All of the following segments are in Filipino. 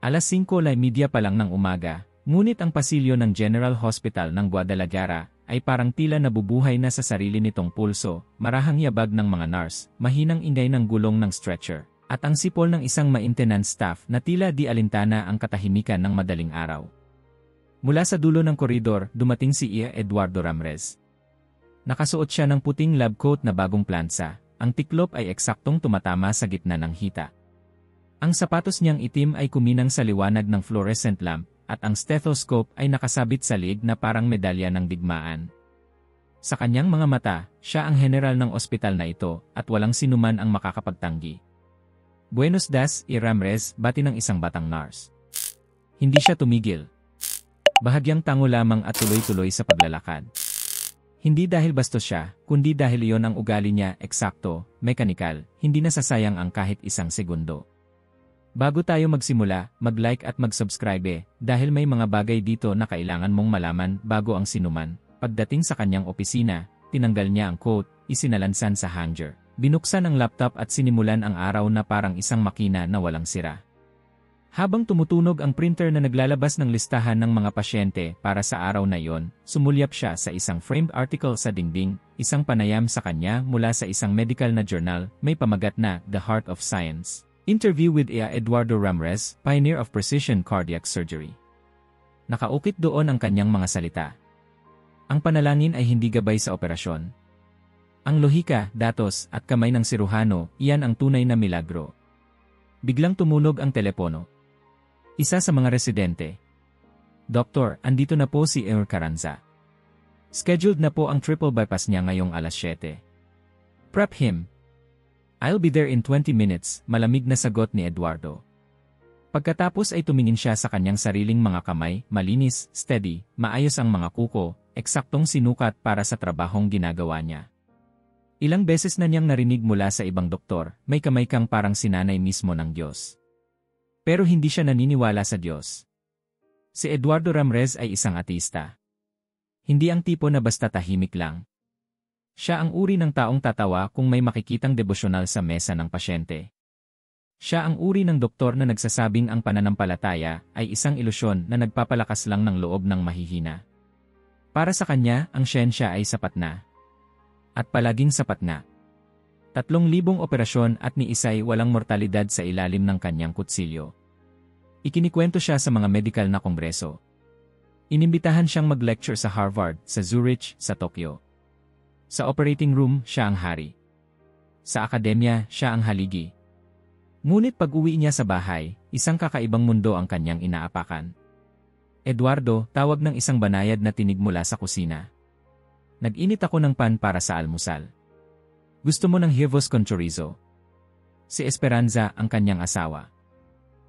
5:30 pa lang ng umaga, ngunit ang pasilyo ng General Hospital ng Guadalajara ay parang tila nabubuhay na sa sarili nitong pulso, marahang yabag ng mga nurse, mahinang ingay ng gulong ng stretcher, at ang sipol ng isang maintenance staff na tila di alintana ang katahimikan ng madaling araw. Mula sa dulo ng koridor, dumating si Ia Eduardo Ramirez. Nakasuot siya ng puting lab coat na bagong plansa, ang tiklop ay eksaktong tumatama sa gitna ng hita. Ang sapatos niyang itim ay kuminang sa liwanag ng fluorescent lamp, at ang stethoscope ay nakasabit sa liig na parang medalya ng digmaan. Sa kanyang mga mata, siya ang general ng ospital na ito at walang sinuman ang makakapagtanggi. Buenos das, Ramirez, bati ng isang batang nurse. Hindi siya tumigil. Bahagyang tango lamang at tuloy-tuloy sa paglalakad. Hindi dahil bastos siya, kundi dahil iyon ang ugali niya, eksakto, mekanikal, hindi nasasayang ang kahit isang segundo. Bago tayo magsimula, mag-like at mag-subscribe dahil may mga bagay dito na kailangan mong malaman bago ang sinuman. Pagdating sa kanyang opisina, tinanggal niya ang coat, isinalansan sa hanger. Binuksan ang laptop at sinimulan ang araw na parang isang makina na walang sira. Habang tumutunog ang printer na naglalabas ng listahan ng mga pasyente para sa araw na iyon, sumulyap siya sa isang framed article sa dingding, isang panayam sa kanya mula sa isang medical na journal, may pamagat na The Heart of Science. Interview with Ia Eduardo Ramirez, pioneer of precision cardiac surgery. Nakaukit doon ang kanyang mga salita. Ang panalangin ay hindi gabay sa operasyon. Ang lohika, datos, at kamay ng siruhano, iyan ang tunay na milagro. Biglang tumunog ang telepono. Isa sa mga residente. Doktor, andito na po si Emer Carranza. Scheduled na po ang triple bypass niya ngayong alas 7. Prep him. I'll be there in 20 minutes, malamig na sagot ni Eduardo. Pagkatapos ay tumingin siya sa kanyang sariling mga kamay, malinis, steady, maayos ang mga kuko, eksaktong sinukat para sa trabahong ginagawa niya. Ilang beses na niyang narinig mula sa ibang doktor, may kamay kang parang sinanay mismo ng Diyos. Pero hindi siya naniniwala sa Diyos. Si Eduardo Ramirez ay isang ateista. Hindi ang tipo na basta tahimik lang. Siya ang uri ng taong tatawa kung may makikitang debosyonal sa mesa ng pasyente. Siya ang uri ng doktor na nagsasabing ang pananampalataya ay isang ilusyon na nagpapalakas lang ng loob ng mahihina. Para sa kanya, ang siyensya ay sapat na. At palaging sapat na. 3,000 operasyon at ni isa'y walang mortalidad sa ilalim ng kanyang kutsilyo. Ikinikwento siya sa mga medical na kongreso. Inimbitahan siyang mag-lecture sa Harvard, sa Zurich, sa Tokyo. Sa operating room, siya ang hari. Sa akademya, siya ang haligi. Ngunit pag-uwi niya sa bahay, isang kakaibang mundo ang kanyang inaapakan. Eduardo, tawag ng isang banayad na tinig mula sa kusina. Nag-init ako ng pan para sa almusal. Gusto mo ng huevos con chorizo? Si Esperanza, ang kanyang asawa.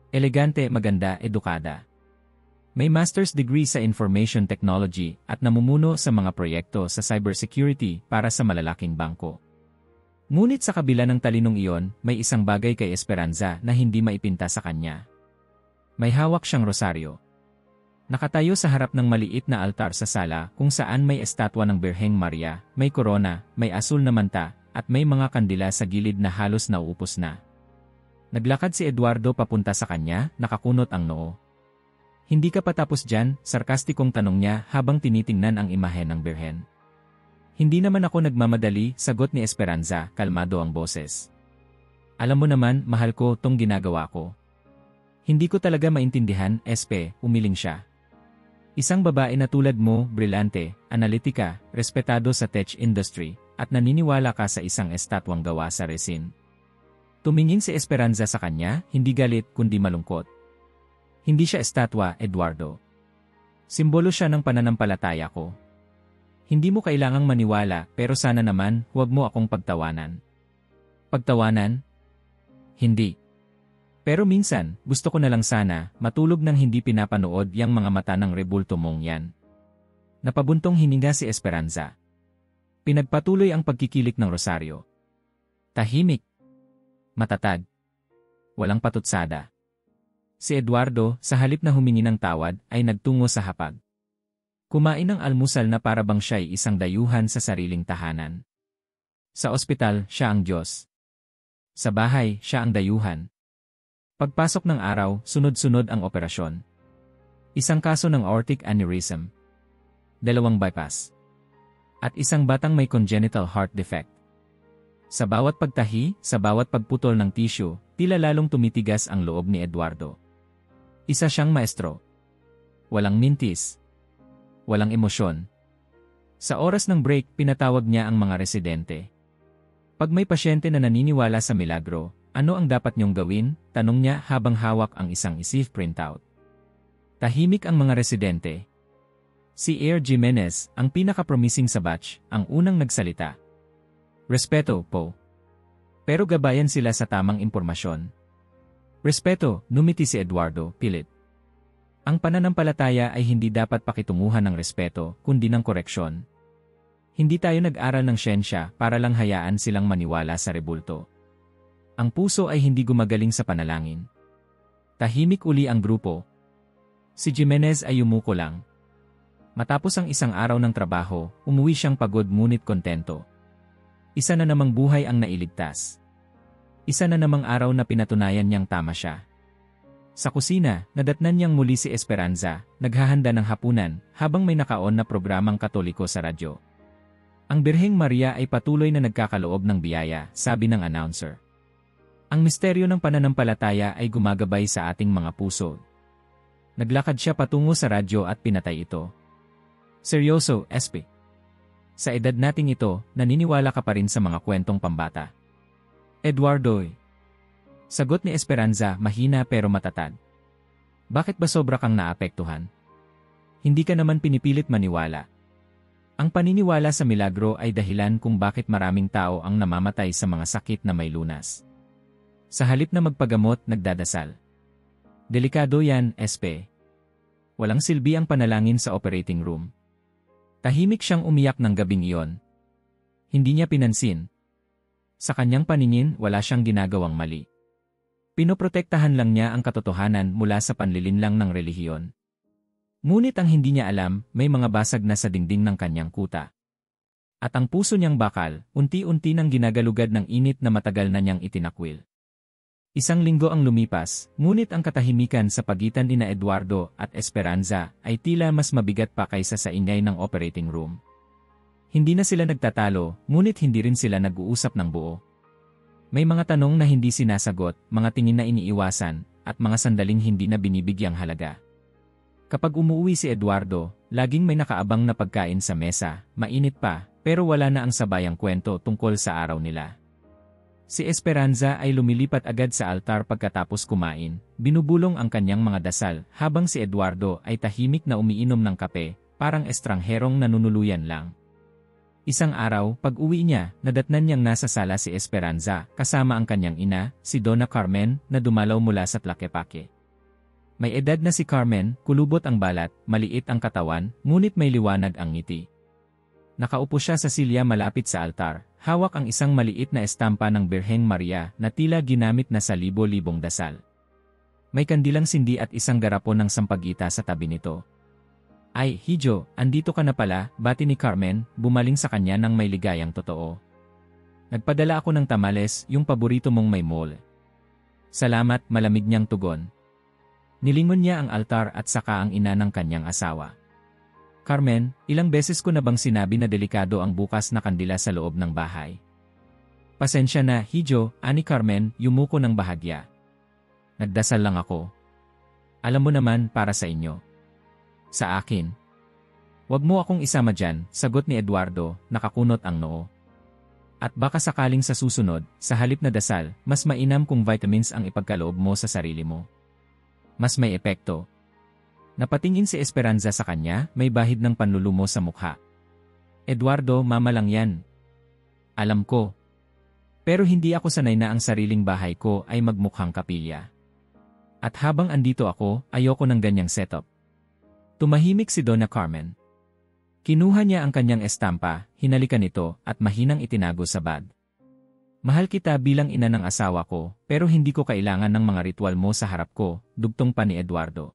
Elegante, maganda, edukada. May master's degree sa information technology at namumuno sa mga proyekto sa cybersecurity para sa malalaking bangko. Ngunit sa kabila ng talinong iyon, may isang bagay kay Esperanza na hindi maipinta sa kanya. May hawak siyang rosaryo. Nakatayo sa harap ng maliit na altar sa sala kung saan may estatwa ng Birheng Maria, may korona, may asul na manta, at may mga kandila sa gilid na halos nauupos na. Naglakad si Eduardo papunta sa kanya, nakakunot ang noo. Hindi ka pa tapos dyan, sarkastikong tanong niya habang tinitingnan ang imahe ng Birhen. Hindi naman ako nagmamadali, sagot ni Esperanza, kalmado ang boses. Alam mo naman, mahal ko tong ginagawa ko. Hindi ko talaga maintindihan, Espe, umiling siya. Isang babae na tulad mo, brilyante, analitika, respetado sa tech industry, at naniniwala ka sa isang estatwang gawa sa resin. Tumingin si Esperanza sa kanya, hindi galit kundi malungkot. Hindi siya estatwa, Eduardo. Simbolo siya ng pananampalataya ko. Hindi mo kailangang maniwala pero sana naman huwag mo akong pagtawanan. Pagtawanan? Hindi. Pero minsan, gusto ko na lang sana matulog nang hindi pinapanood yang mga mata ng rebulto mong yan. Napabuntong hininga si Esperanza. Pinagpatuloy ang pagkikilik ng rosaryo. Tahimik. Matatag. Walang patutsada. Si Eduardo, sa halip na humingi ng tawad, ay nagtungo sa hapag. Kumain ng almusal na para bang siya'y isang dayuhan sa sariling tahanan. Sa ospital, siya ang Diyos. Sa bahay, siya ang dayuhan. Pagpasok ng araw, sunod-sunod ang operasyon. Isang kaso ng aortic aneurysm, 2 bypass, at isang batang may congenital heart defect. Sa bawat pagtahi, sa bawat pagputol ng tissue, tila lalong tumitigas ang loob ni Eduardo. Isa siyang maestro. Walang mintis. Walang emosyon. Sa oras ng break, pinatawag niya ang mga residente. Pag may pasyente na naniniwala sa milagro, ano ang dapat niyong gawin? Tanong niya habang hawak ang isang isif printout. Tahimik ang mga residente. Si Air Jimenez, ang pinaka-promising sa batch, ang unang nagsalita. Respeto po. Pero gabayan sila sa tamang impormasyon. Respeto, numiti si Eduardo, pilit. Ang pananampalataya ay hindi dapat pakitunguhan ng respeto, kundi ng koreksyon. Hindi tayo nag-aral ng siyensya para lang hayaan silang maniwala sa rebulto. Ang puso ay hindi gumagaling sa panalangin. Tahimik uli ang grupo. Si Jimenez ay yumuko lang. Matapos ang isang araw ng trabaho, umuwi siyang pagod ngunit kontento. Isa na namang buhay ang nailigtas. Isa na namang araw na pinatunayan niyang tama siya. Sa kusina, nadatnan niyang muli si Esperanza, naghahanda ng hapunan, habang may nakaon na programang Katoliko sa radyo. Ang Birheng Maria ay patuloy na nagkakaloob ng biyaya, sabi ng announcer. Ang misteryo ng pananampalataya ay gumagabay sa ating mga puso. Naglakad siya patungo sa radyo at pinatay ito. Seryoso, SP. Sa edad nating ito, naniniwala ka pa rin sa mga kwentong pambata. Eduardo. Sagot ni Esperanza, mahina pero matatag. Bakit ba sobra kang naapektuhan? Hindi ka naman pinipilit maniwala. Ang paniniwala sa milagro ay dahilan kung bakit maraming tao ang namamatay sa mga sakit na may lunas. Sa halip na magpagamot, nagdadasal. Delikado yan, SP. Walang silbi ang panalangin sa operating room. Tahimik siyang umiyak ng gabing iyon. Hindi niya pinansin. Sa kanyang paningin, wala siyang ginagawang mali. Pinoprotektahan lang niya ang katotohanan mula sa panlilinlang ng relihiyon. Ngunit ang hindi niya alam, may mga basag na sa dingding ng kanyang kuta. At ang puso niyang bakal, unti-unti nang ginagalugad ng init na matagal na niyang itinakwil. Isang linggo ang lumipas, ngunit ang katahimikan sa pagitan ni Eduardo at Esperanza ay tila mas mabigat pa kaysa sa ingay ng operating room. Hindi na sila nagtatalo, ngunit hindi rin sila nag-uusap ng buo. May mga tanong na hindi sinasagot, mga tingin na iniiwasan, at mga sandaling hindi na binibigyang halaga. Kapag umuwi si Eduardo, laging may nakaabang na pagkain sa mesa, mainit pa, pero wala na ang sabayang kwento tungkol sa araw nila. Si Esperanza ay lumilipat agad sa altar pagkatapos kumain, binubulong ang kanyang mga dasal, habang si Eduardo ay tahimik na umiinom ng kape, parang estrangherong nanunuluyan lang. Isang araw, pag-uwi niya, nadatnan niyang nasa sala si Esperanza, kasama ang kanyang ina, si Donna Carmen, na dumalaw mula sa Tlaquepaque. May edad na si Carmen, kulubot ang balat, maliit ang katawan, ngunit may liwanag ang ngiti. Nakaupo siya sa silya malapit sa altar, hawak ang isang maliit na estampa ng Birheng Maria na tila ginamit na sa libo-libong dasal. May kandilang sindi at isang garapon ng sampagita sa tabi nito. Ay, Hijo, andito ka na pala, bati ni Carmen, bumaling sa kanya ng may ligayang totoo. Nagpadala ako ng tamales, yung paborito mong may mole. Salamat, malamig niyang tugon. Nilingon niya ang altar at saka ang ina ng kanyang asawa. Carmen, ilang beses ko na bang sinabi na delikado ang bukas na kandila sa loob ng bahay? Pasensya na, Hijo, ani Carmen, yumuko ng bahagya. Nagdasal lang ako. Alam mo naman, para sa inyo. Sa akin. Wag mo akong isama dyan, sagot ni Eduardo, nakakunot ang noo. At baka sakaling sa susunod, sa halip na dasal, mas mainam kung vitamins ang ipagkaloob mo sa sarili mo. Mas may epekto. Napatingin si Esperanza sa kanya, may bahid ng panlulumo sa mukha. Eduardo, mama lang yan. Alam ko. Pero hindi ako sanay na ang sariling bahay ko ay magmukhang kapilya. At habang andito ako, ayoko ng ganyang setup. Tumahimik si Donna Carmen. Kinuha niya ang kanyang estampa, hinalikan ito, at mahinang itinago sa bag. Mahal kita bilang ina ng asawa ko, pero hindi ko kailangan ng mga ritual mo sa harap ko, dugtong pa ni Eduardo.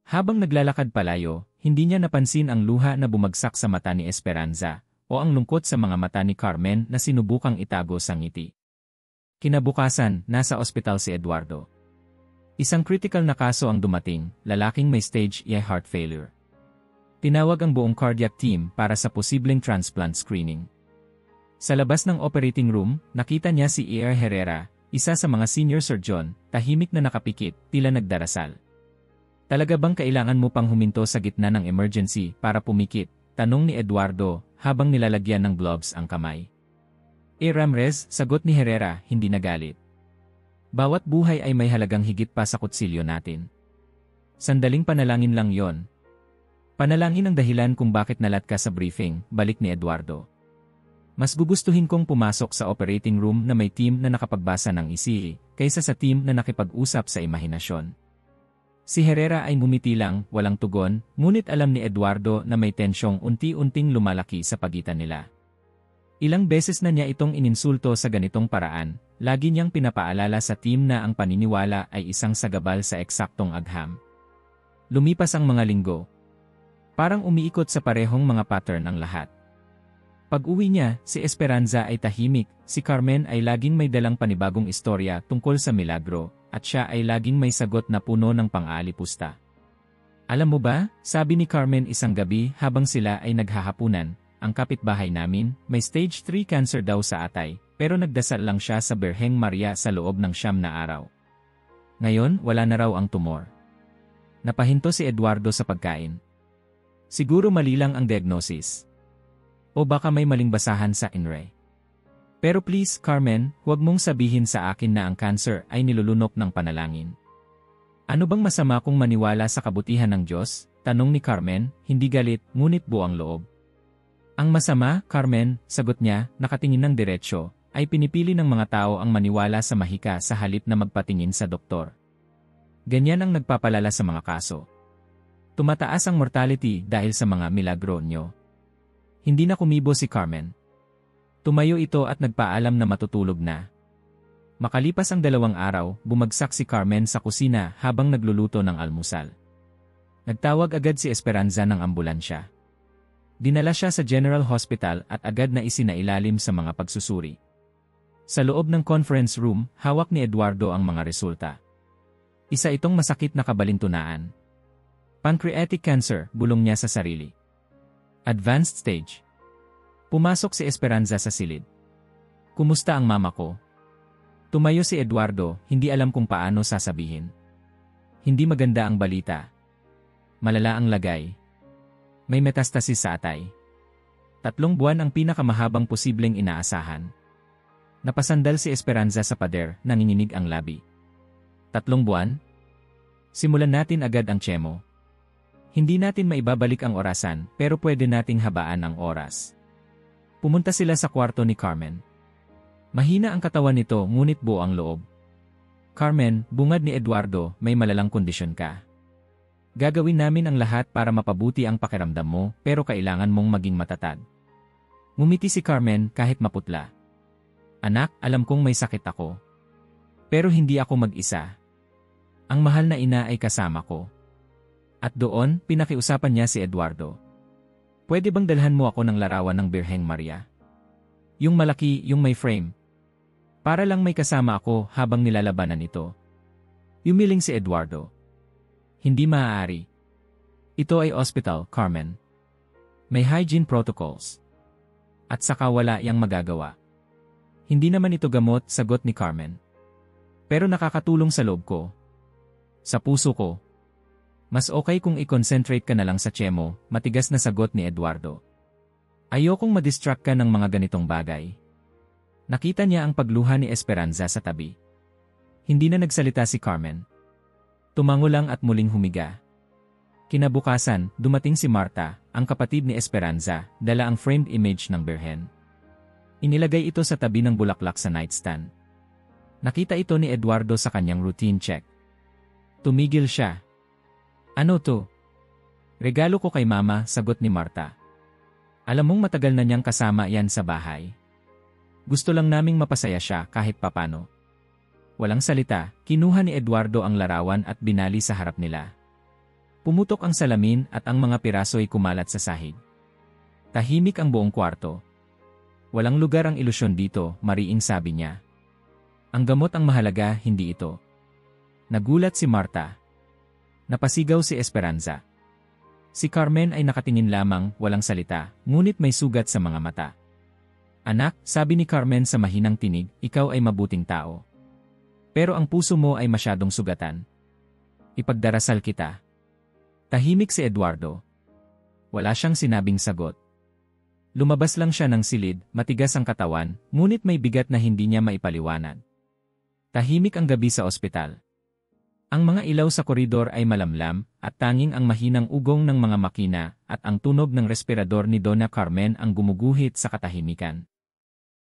Habang naglalakad palayo, hindi niya napansin ang luha na bumagsak sa mata ni Esperanza, o ang lungkot sa mga mata ni Carmen na sinubukang itago sa ngiti. Kinabukasan, nasa ospital si Eduardo. Isang critical na kaso ang dumating, lalaking may stage E heart failure. Tinawag ang buong cardiac team para sa posibleng transplant screening. Sa labas ng operating room, nakita niya si E.R. Herrera, isa sa mga senior surgeon, tahimik na nakapikit, tila nagdarasal. Talaga bang kailangan mo pang huminto sa gitna ng emergency para pumikit? Tanong ni Eduardo, habang nilalagyan ng gloves ang kamay. Ramrez, sagot ni Herrera, hindi nagalit. Bawat buhay ay may halagang higit pa sa kutsilyo natin. Sandaling panalangin lang yon. Panalangin ang dahilan kung bakit nalat ka sa briefing, balik ni Eduardo. Mas gugustuhin kong pumasok sa operating room na may team na nakapagbasa ng isiri, kaysa sa team na nakipag-usap sa imahinasyon. Si Herrera ay ngumiti lang, walang tugon, ngunit alam ni Eduardo na may tensyong unti-unting lumalaki sa pagitan nila. Ilang beses na niya itong ininsulto sa ganitong paraan, lagi niyang pinapaalala sa team na ang paniniwala ay isang sagabal sa eksaktong agham. Lumipas ang mga linggo. Parang umiikot sa parehong mga pattern ang lahat. Pag-uwi niya, si Esperanza ay tahimik, si Carmen ay laging may dalang panibagong istorya tungkol sa milagro, at siya ay laging may sagot na puno ng pang-aalipusta. Alam mo ba, sabi ni Carmen isang gabi habang sila ay naghahapunan, ang kapitbahay namin, may stage 3 cancer daw sa atay, pero nagdasal lang siya sa Birheng Maria sa loob ng 9 na araw. Ngayon, wala na raw ang tumor. Napahinto si Eduardo sa pagkain. Siguro mali lang ang diagnosis. O baka may maling basahan sa INRAE. Pero please, Carmen, huwag mong sabihin sa akin na ang cancer ay nilulunok ng panalangin. Ano bang masama kung maniwala sa kabutihan ng Diyos? Tanong ni Carmen, hindi galit, ngunit buang loob. Ang masama, Carmen, sagot niya, nakatingin ng diretsyo, ay pinipili ng mga tao ang maniwala sa mahika sa halip na magpatingin sa doktor. Ganyan ang nagpapalala sa mga kaso. Tumataas ang mortality dahil sa mga milagro nyo. Hindi na kumibo si Carmen. Tumayo ito at nagpaalam na matutulog na. Makalipas ang 2 araw, bumagsak si Carmen sa kusina habang nagluluto ng almusal. Nagtawag agad si Esperanza ng ambulansya. Dinala siya sa General Hospital at agad na isinailalim sa mga pagsusuri. Sa loob ng conference room, hawak ni Eduardo ang mga resulta. Isa itong masakit na kabalintunaan. Pancreatic cancer, bulong niya sa sarili. Advanced stage. Pumasok si Esperanza sa silid. Kumusta ang mama ko? Tumayo si Eduardo, hindi alam kung paano sasabihin. Hindi maganda ang balita. Malala ang lagay. May metastasis sa atay. 3 buwan ang pinakamahabang posibleng inaasahan. Napasandal si Esperanza sa pader, nanginginig ang labi. 3 buwan? Simulan natin agad ang chemo. Hindi natin maibabalik ang orasan, pero pwede nating habaan ang oras. Pumunta sila sa kwarto ni Carmen. Mahina ang katawan nito ngunit buo ang loob. Carmen, bungad ni Eduardo, may malalang kondisyon ka. Gagawin namin ang lahat para mapabuti ang pakiramdam mo, pero kailangan mong maging matatag. Ngumiti si Carmen kahit maputla. Anak, alam kong may sakit ako. Pero hindi ako mag-isa. Ang mahal na ina ay kasama ko. At doon, pinakiusapan niya si Eduardo. Pwede bang dalhan mo ako ng larawan ng Birheng Maria? Yung malaki, yung may frame. Para lang may kasama ako habang nilalabanan ito. Yumiling si Eduardo. Hindi maaari. Ito ay hospital, Carmen. May hygiene protocols. At saka wala yang magagawa. Hindi naman ito gamot, sagot ni Carmen. Pero nakakatulong sa loob ko. Sa puso ko. Mas okay kung i-concentrate ka na lang sa chemo, matigas na sagot ni Eduardo. Ayokong madistract ka ng mga ganitong bagay. Nakita niya ang pagluha ni Esperanza sa tabi. Hindi na nagsalita si Carmen. Tumango lang at muling humiga. Kinabukasan, dumating si Marta, ang kapatid ni Esperanza, dala ang framed image ng Birhen. Inilagay ito sa tabi ng bulaklak sa nightstand. Nakita ito ni Eduardo sa kanyang routine check. Tumigil siya. Ano to? Regalo ko kay mama, sagot ni Marta. Alam mong matagal na niyang kasama yan sa bahay. Gusto lang naming mapasaya siya kahit papano. Walang salita, kinuha ni Eduardo ang larawan at binali sa harap nila. Pumutok ang salamin at ang mga piraso'y kumalat sa sahig. Tahimik ang buong kwarto. Walang lugar ang ilusyon dito, mariing sabi niya. Ang gamot ang mahalaga, hindi ito. Nagulat si Marta. Napasigaw si Esperanza. Si Carmen ay nakatingin lamang, walang salita, ngunit may sugat sa mga mata. Anak, sabi ni Carmen sa mahinang tinig, ikaw ay mabuting tao. Pero ang puso mo ay masyadong sugatan. Ipagdarasal kita. Tahimik si Eduardo. Wala siyang sinabing sagot. Lumabas lang siya ng silid, matigas ang katawan, ngunit may bigat na hindi niya maipaliwanag. Tahimik ang gabi sa ospital. Ang mga ilaw sa koridor ay malamlam, at tanging ang mahinang ugong ng mga makina at ang tunog ng respirador ni Donna Carmen ang gumuguhit sa katahimikan.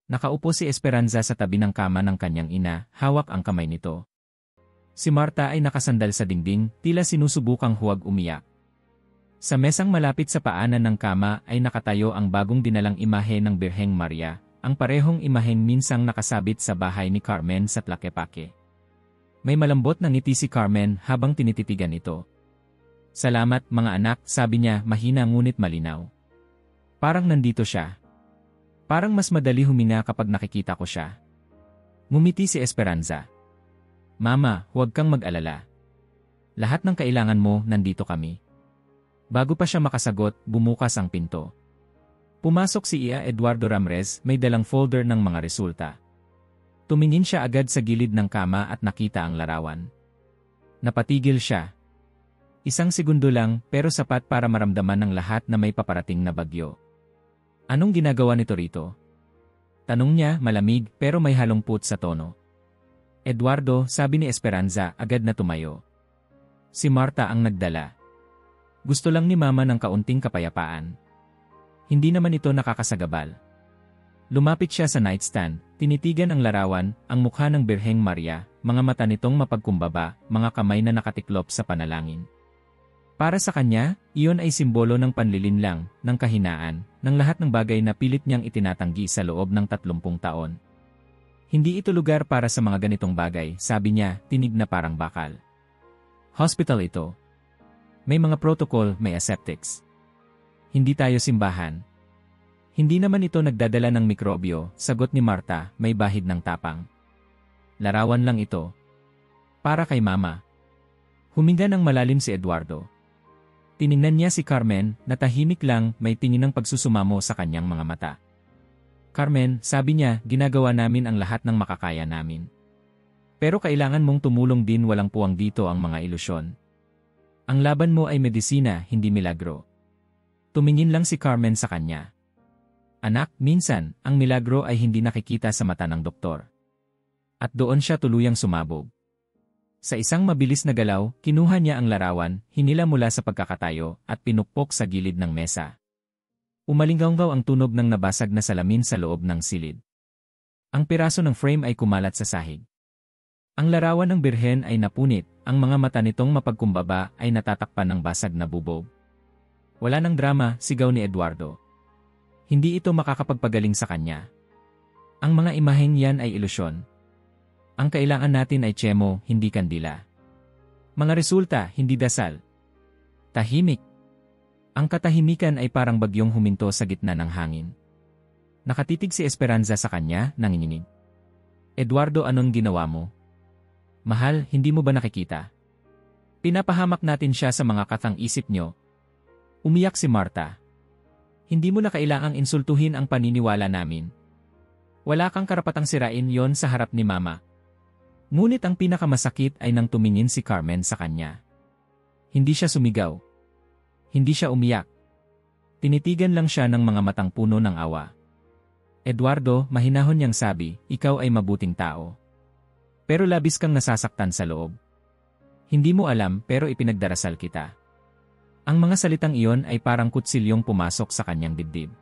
Nakaupo si Esperanza sa tabi ng kama ng kanyang ina, hawak ang kamay nito. Si Marta ay nakasandal sa dingding, tila sinusubukang huwag umiyak. Sa mesang malapit sa paanan ng kama ay nakatayo ang bagong dinalang imahe ng Birheng Maria, ang parehong imaheng minsang nakasabit sa bahay ni Carmen sa Tlaquepaque. May malambot na ngiti si Carmen habang tinititigan ito. Salamat mga anak, sabi niya mahina ngunit malinaw. Parang nandito siya. Parang mas madali huminga kapag nakikita ko siya. Ngumiti si Esperanza. Mama, huwag kang mag-alala. Lahat ng kailangan mo, nandito kami. Bago pa siya makasagot, bumukas ang pinto. Pumasok si Ia Eduardo Ramirez, may dalang folder ng mga resulta. Tumingin siya agad sa gilid ng kama at nakita ang larawan. Napatigil siya. Isang segundo lang, pero sapat para maramdaman ng lahat na may paparating na bagyo. Anong ginagawa nito rito? Tanong niya, malamig, pero may halong put sa tono. Eduardo, sabi ni Esperanza, agad na tumayo. Si Marta ang nagdala. Gusto lang ni Mama ng kaunting kapayapaan. Hindi naman ito nakakasagabal. Lumapit siya sa nightstand, tinitigan ang larawan, ang mukha ng Birheng Maria, mga mata nitong mapagkumbaba, mga kamay na nakatiklop sa panalangin. Para sa kanya, iyon ay simbolo ng panlilinlang, ng kahinaan, ng lahat ng bagay na pilit niyang itinatanggi sa loob ng 30 taon. Hindi ito lugar para sa mga ganitong bagay, sabi niya, tinig na parang bakal. Hospital ito. May mga protocol, may aseptics. Hindi tayo simbahan. Hindi naman ito nagdadala ng mikrobyo, sagot ni Marta, may bahid ng tapang. Larawan lang ito. Para kay Mama. Huminga ng malalim si Eduardo. Tiningnan niya si Carmen, na tahimik lang, may tingin ng pagsusumamo sa kanyang mga mata. Carmen, sabi niya, ginagawa namin ang lahat ng makakaya namin. Pero kailangan mong tumulong din, walang puwang dito ang mga ilusyon. Ang laban mo ay medisina, hindi milagro. Tumingin lang si Carmen sa kanya. Anak, minsan, ang milagro ay hindi nakikita sa mata ng doktor. At doon siya tuluyang sumabog. Sa isang mabilis na galaw, kinuha niya ang larawan, hinila mula sa pagkakatayo, at pinukpok sa gilid ng mesa. Umalinggaw ang tunog ng nabasag na salamin sa loob ng silid. Ang piraso ng frame ay kumalat sa sahig. Ang larawan ng Birhen ay napunit, ang mga mata nitong mapagkumbaba ay natatakpan ng basag na bubog. Wala nang drama, sigaw ni Eduardo. Hindi ito makakapagpagaling sa kanya. Ang mga imaheng yan ay ilusyon. Ang kailangan natin ay tiyemo, hindi kandila. Mga resulta, hindi dasal. Tahimik. Ang katahimikan ay parang bagyong huminto sa gitna ng hangin. Nakatitig si Esperanza sa kanya, nanginginig. Eduardo, anong ginawa mo? Mahal, hindi mo ba nakikita? Pinapahamak natin siya sa mga katang isip nyo. Umiyak si Marta. Hindi mo na kailangang insultuhin ang paniniwala namin. Wala kang karapatang sirain yon sa harap ni Mama. Ngunit ang pinakamasakit ay nang tumingin si Carmen sa kanya. Hindi siya sumigaw. Hindi siya umiyak. Tinitigan lang siya ng mga matang puno ng awa. Eduardo, mahinahon niyang sabi, ikaw ay mabuting tao. Pero labis kang nasasaktan sa loob. Hindi mo alam pero ipinagdarasal kita. Ang mga salitang iyon ay parang kutsilyong pumasok sa kanyang dibdib.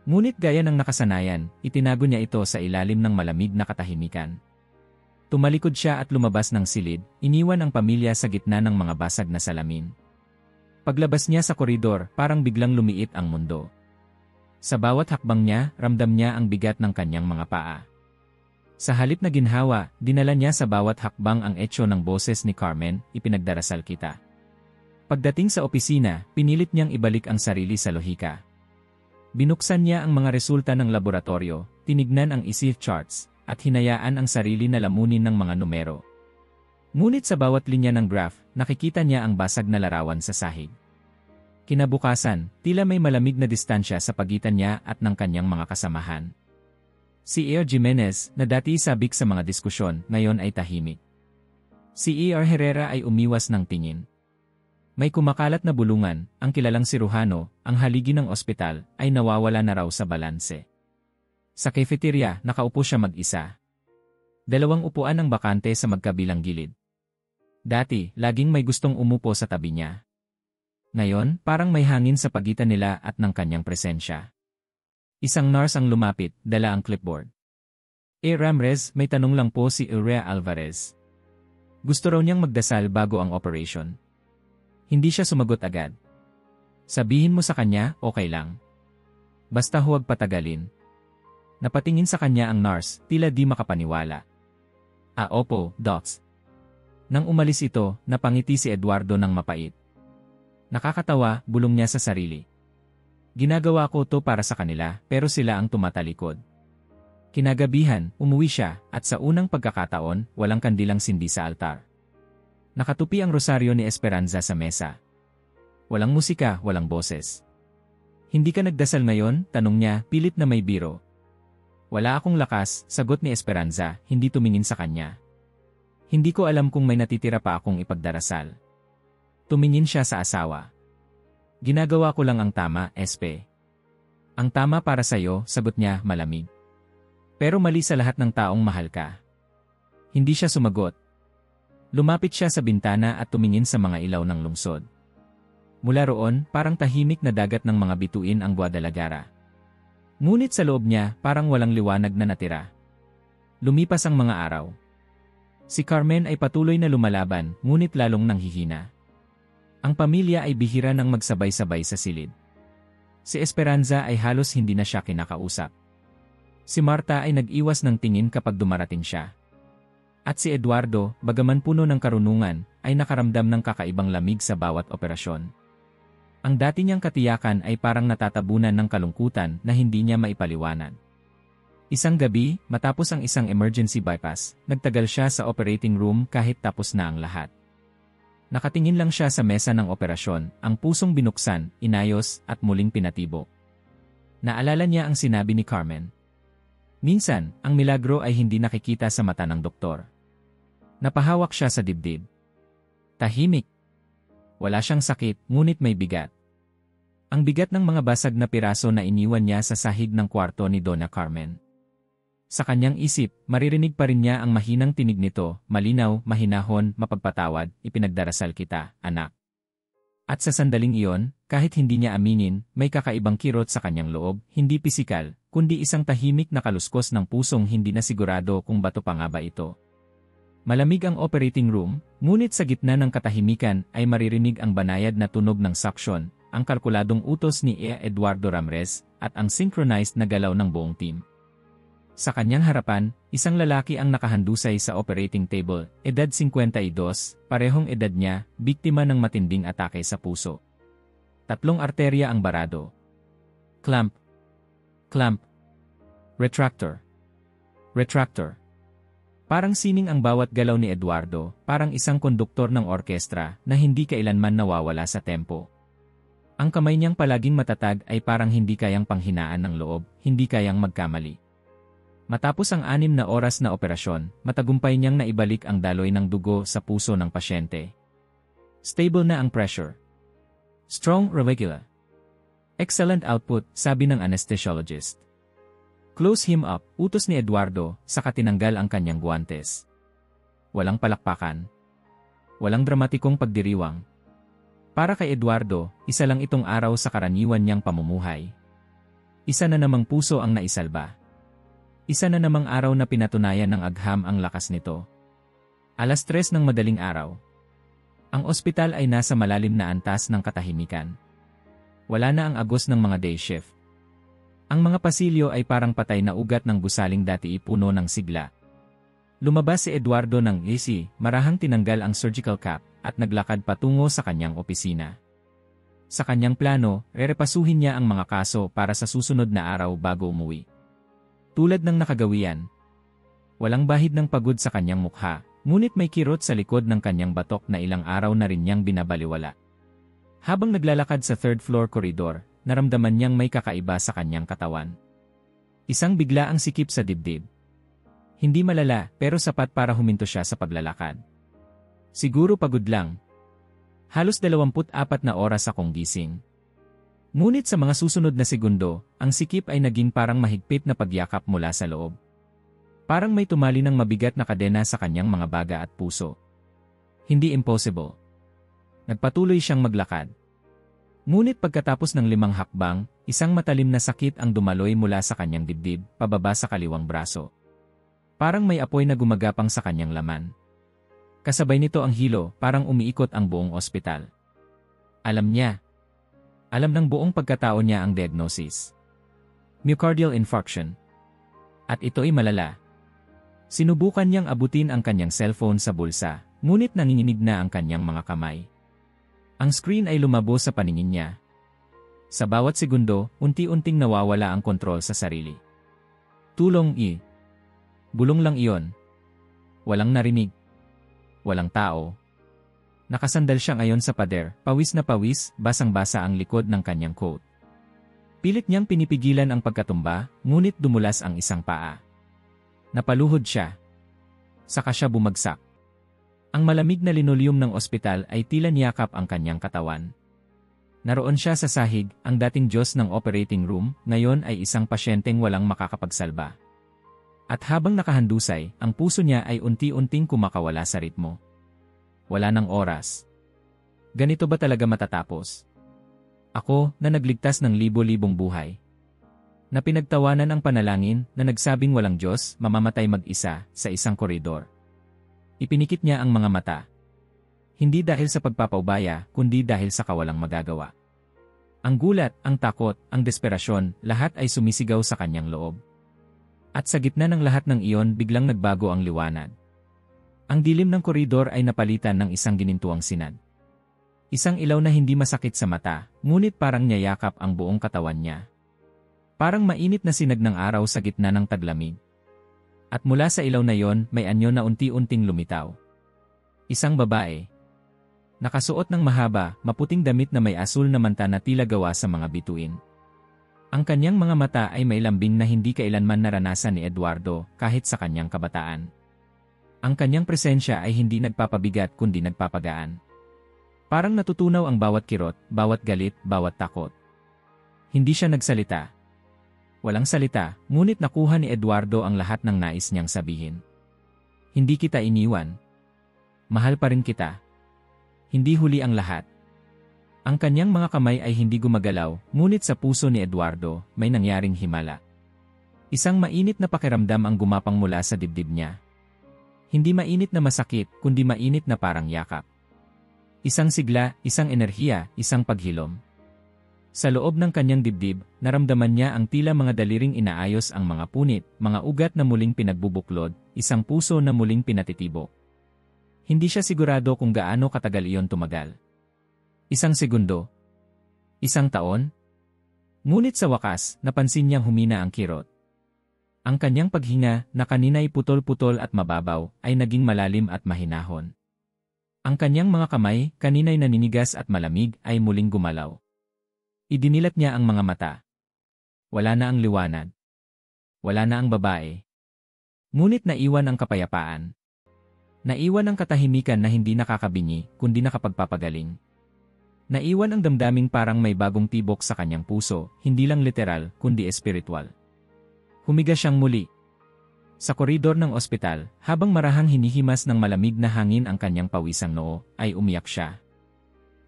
Ngunit gaya ng nakasanayan, itinago niya ito sa ilalim ng malamig na katahimikan. Tumalikod siya at lumabas ng silid, iniwan ang pamilya sa gitna ng mga basag na salamin. Paglabas niya sa koridor, parang biglang lumiit ang mundo. Sa bawat hakbang niya, ramdam niya ang bigat ng kanyang mga paa. Sa halip na ginhawa, dinala niya sa bawat hakbang ang etyo ng boses ni Carmen, ipinagdarasal kita. Pagdating sa opisina, pinilit niyang ibalik ang sarili sa lohika. Binuksan niya ang mga resulta ng laboratorio, tinignan ang ECG charts, at hinayaan ang sarili na lamunin ng mga numero. Ngunit sa bawat linya ng graph, nakikita niya ang basag na larawan sa sahig. Kinabukasan, tila may malamig na distansya sa pagitan niya at ng kanyang mga kasamahan. Si A.R. Jimenez, na dati sabik sa mga diskusyon, ngayon ay tahimik. Si A.R. Herrera ay umiwas ng tingin. May kumakalat na bulungan, ang kilalang siruhano, ang haligi ng ospital, ay nawawala na raw sa balanse. Sa cafeteria, nakaupo siya mag-isa. 2 upuan ang bakante sa magkabilang gilid. Dati, laging may gustong umupo sa tabi niya. Ngayon, parang may hangin sa pagitan nila at ng kanyang presensya. Isang nurse ang lumapit, dala ang clipboard. Ramrez, may tanong lang po si Urea Alvarez. Gusto raw niyang magdasal bago ang operation. Hindi siya sumagot agad. Sabihin mo sa kanya, okay lang. Basta huwag patagalin. Napatingin sa kanya ang nurse, tila di makapaniwala. Opo, docs. Nang umalis ito, napangiti si Eduardo ng mapait. Nakakatawa, bulong niya sa sarili. Ginagawa ko to para sa kanila, pero sila ang tumatalikod. Kinagabihan, umuwi siya, at sa unang pagkakataon, walang kandilang sindi sa altar. Nakatupi ang rosaryo ni Esperanza sa mesa. Walang musika, walang boses. Hindi ka nagdasal ngayon? Tanong niya, pilit na may biro. Wala akong lakas, sagot ni Esperanza, hindi tumingin sa kanya. Hindi ko alam kung may natitira pa akong ipagdarasal. Tumingin siya sa asawa. Ginagawa ko lang ang tama, Espe. Ang tama para sa'yo, sagot niya, malamig. Pero mali sa lahat ng taong mahal ka. Hindi siya sumagot. Lumapit siya sa bintana at tumingin sa mga ilaw ng lungsod. Mula roon, parang tahimik na dagat ng mga bituin ang Guadalajara. Ngunit sa loob niya, parang walang liwanag na natira. Lumipas ang mga araw. Si Carmen ay patuloy na lumalaban, ngunit lalong nanghihina. Ang pamilya ay bihira nang magsabay-sabay sa silid. Si Esperanza ay halos hindi na siya kinakausap. Si Marta ay nag-iwas ng tingin kapag dumarating siya. At si Eduardo, bagaman puno ng karunungan, ay nakaramdam ng kakaibang lamig sa bawat operasyon. Ang dati niyang katiyakan ay parang natatabunan ng kalungkutan na hindi niya maipaliwanag. Isang gabi, matapos ang isang emergency bypass, nagtagal siya sa operating room kahit tapos na ang lahat. Nakatingin lang siya sa mesa ng operasyon, ang pusong binuksan, inayos, at muling pinatibok. Naalala niya ang sinabi ni Carmen. Minsan, ang milagro ay hindi nakikita sa mata ng doktor. Napahawak siya sa dibdib. Tahimik. Wala siyang sakit, ngunit may bigat. Ang bigat ng mga basag na piraso na iniwan niya sa sahig ng kwarto ni Donna Carmen. Sa kanyang isip, maririnig pa rin niya ang mahinang tinig nito, malinaw, mahinahon, mapagpatawad, ipinagdarasal kita, anak. At sa sandaling iyon, kahit hindi niya aminin, may kakaibang kirot sa kanyang loob, hindi pisikal, kundi isang tahimik na kaluskos ng pusong hindi na sigurado kung bato pa nga ba ito. Malamig ang operating room, ngunit sa gitna ng katahimikan ay maririnig ang banayad na tunog ng suction, ang kalkuladong utos ni Eduardo Ramirez, at ang synchronized na galaw ng buong team. Sa kanyang harapan, isang lalaki ang nakahandusay sa operating table, edad 52, parehong edad niya, biktima ng matinding atake sa puso. 3 arterya ang barado. Clamp. Clamp. Retractor. Retractor. Parang sining ang bawat galaw ni Eduardo, parang isang konduktor ng orkestra na hindi kailanman nawawala sa tempo. Ang kamay niyang palaging matatag ay parang hindi kayang panghinaan ng loob, hindi kayang magkamali. Matapos ang 6 na oras na operasyon, matagumpay niyang naibalik ang daloy ng dugo sa puso ng pasyente. Stable na ang pressure. Strong, regular. Excellent output, sabi ng anesthesiologist. Close him up, utos ni Eduardo, saka tinanggal ang kanyang guwantes. Walang palakpakan. Walang dramatikong pagdiriwang. Para kay Eduardo, isa lang itong araw sa karaniwan niyang pamumuhay. Isa na namang puso ang naisalba. Isa na namang araw na pinatunayan ng agham ang lakas nito. 3:00 ng madaling araw. Ang ospital ay nasa malalim na antas ng katahimikan. Wala na ang agos ng mga day shift. Ang mga pasilyo ay parang patay na ugat ng gusaling dati puno ng sigla. Lumabas si Eduardo ng AC, marahang tinanggal ang surgical cap, at naglakad patungo sa kanyang opisina. Sa kanyang plano, rerepasuhin niya ang mga kaso para sa susunod na araw bago umuwi. Tulad ng nakagawian. Walang bahid ng pagod sa kanyang mukha, Ngunit may kirot sa likod ng kanyang batok na ilang araw na rin niyang binabaliwala. Habang naglalakad sa third floor corridor, naramdaman niyang may kakaiba sa kanyang katawan. Isang bigla ang sikip sa dibdib. Hindi malala pero sapat para huminto siya sa paglalakad. Siguro pagod lang. Halos 24 na oras akong gising. Ngunit sa mga susunod na segundo, ang sikip ay naging parang mahigpit na pagyakap mula sa loob. Parang may tumali ng mabigat na kadena sa kanyang mga baga at puso. Hindi impossible. Nagpatuloy siyang maglakad. Ngunit pagkatapos ng 5 hakbang, isang matalim na sakit ang dumaloy mula sa kanyang dibdib, pababa sa kaliwang braso. Parang may apoy na gumagapang sa kanyang laman. Kasabay nito ang hilo, parang umiikot ang buong ospital. Alam niya. Alam ng buong pagkatao niya ang diagnosis. Myocardial infarction. At ito'y malala. Sinubukan niyang abutin ang kanyang cellphone sa bulsa, ngunit nanginginig na ang kanyang mga kamay. Ang screen ay lumabo sa paningin niya. Sa bawat segundo, unti-unting nawawala ang kontrol sa sarili. Tulong Bulong lang iyon. Walang narinig. Walang tao. Nakasandal siya ngayon sa pader, pawis na pawis, basang-basa ang likod ng kanyang coat. Pilit niyang pinipigilan ang pagkatumba, ngunit dumulas ang isang paa. Napaluhod siya. Saka siya bumagsak. Ang malamig na linoleum ng ospital ay tila niyakap ang kanyang katawan. Naroon siya sa sahig, ang dating Diyos ng operating room, ngayon ay isang pasyenteng walang makakapagsalba. At habang nakahandusay, ang puso niya ay unti-unting kumakawala sa ritmo. Wala nang oras. Ganito ba talaga matatapos? Ako, na nagligtas ng libo-libong buhay. Na pinagtawanan ang panalangin, na nagsabing walang Diyos, mamamatay mag-isa, sa isang koridor. Ipinikit niya ang mga mata. Hindi dahil sa pagpapaubaya, kundi dahil sa kawalang magagawa. Ang gulat, ang takot, ang desperasyon, lahat ay sumisigaw sa kanyang loob. At sa gitna ng lahat ng iyon, biglang nagbago ang liwanag. Ang dilim ng koridor ay napalitan ng isang ginintuang sinad. Isang ilaw na hindi masakit sa mata, ngunit parang niyayakap ang buong katawan niya. Parang mainit na sinag ng araw sa gitna ng taglamig. At mula sa ilaw na yon, may anyo na unti-unting lumitaw. Isang babae. Nakasuot ng mahaba, maputing damit na may asul na manta na tila gawa sa mga bituin. Ang kanyang mga mata ay may lambing na hindi kailanman naranasan ni Eduardo kahit sa kanyang kabataan. Ang kanyang presensya ay hindi nagpapabigat kundi nagpapagaan. Parang natutunaw ang bawat kirot, bawat galit, bawat takot. Hindi siya nagsalita. Walang salita, ngunit nakuha ni Eduardo ang lahat ng nais niyang sabihin. Hindi kita iniwan. Mahal pa rin kita. Hindi huli ang lahat. Ang kanyang mga kamay ay hindi gumagalaw, ngunit sa puso ni Eduardo, may nangyaring himala. Isang mainit na pakiramdam ang gumapang mula sa dibdib niya. Hindi mainit na masakit, kundi mainit na parang yakap. Isang sigla, isang enerhiya, isang paghilom. Sa loob ng kanyang dibdib, naramdaman niya ang tila mga daliring inaayos ang mga punit, mga ugat na muling pinagbubuklod, isang puso na muling pinatitibok. Hindi siya sigurado kung gaano katagal iyon tumagal. Isang segundo. Isang taon. Ngunit sa wakas, napansin niyang humina ang kirot. Ang kanyang paghinga, na kanina'y putol-putol at mababaw, ay naging malalim at mahinahon. Ang kanyang mga kamay, kanina'y naninigas at malamig, ay muling gumalaw. Idinilat niya ang mga mata. Wala na ang liwanag. Wala na ang babae. Ngunit naiwan ang kapayapaan. Naiwan ang katahimikan na hindi nakakabingi, kundi nakapagpapagaling. Naiwan ang damdaming parang may bagong tibok sa kanyang puso, hindi lang literal, kundi espiritual. Humiga siyang muli. Sa koridor ng ospital, habang marahang hinihimas ng malamig na hangin ang kanyang pawisang noo, ay umiyak siya.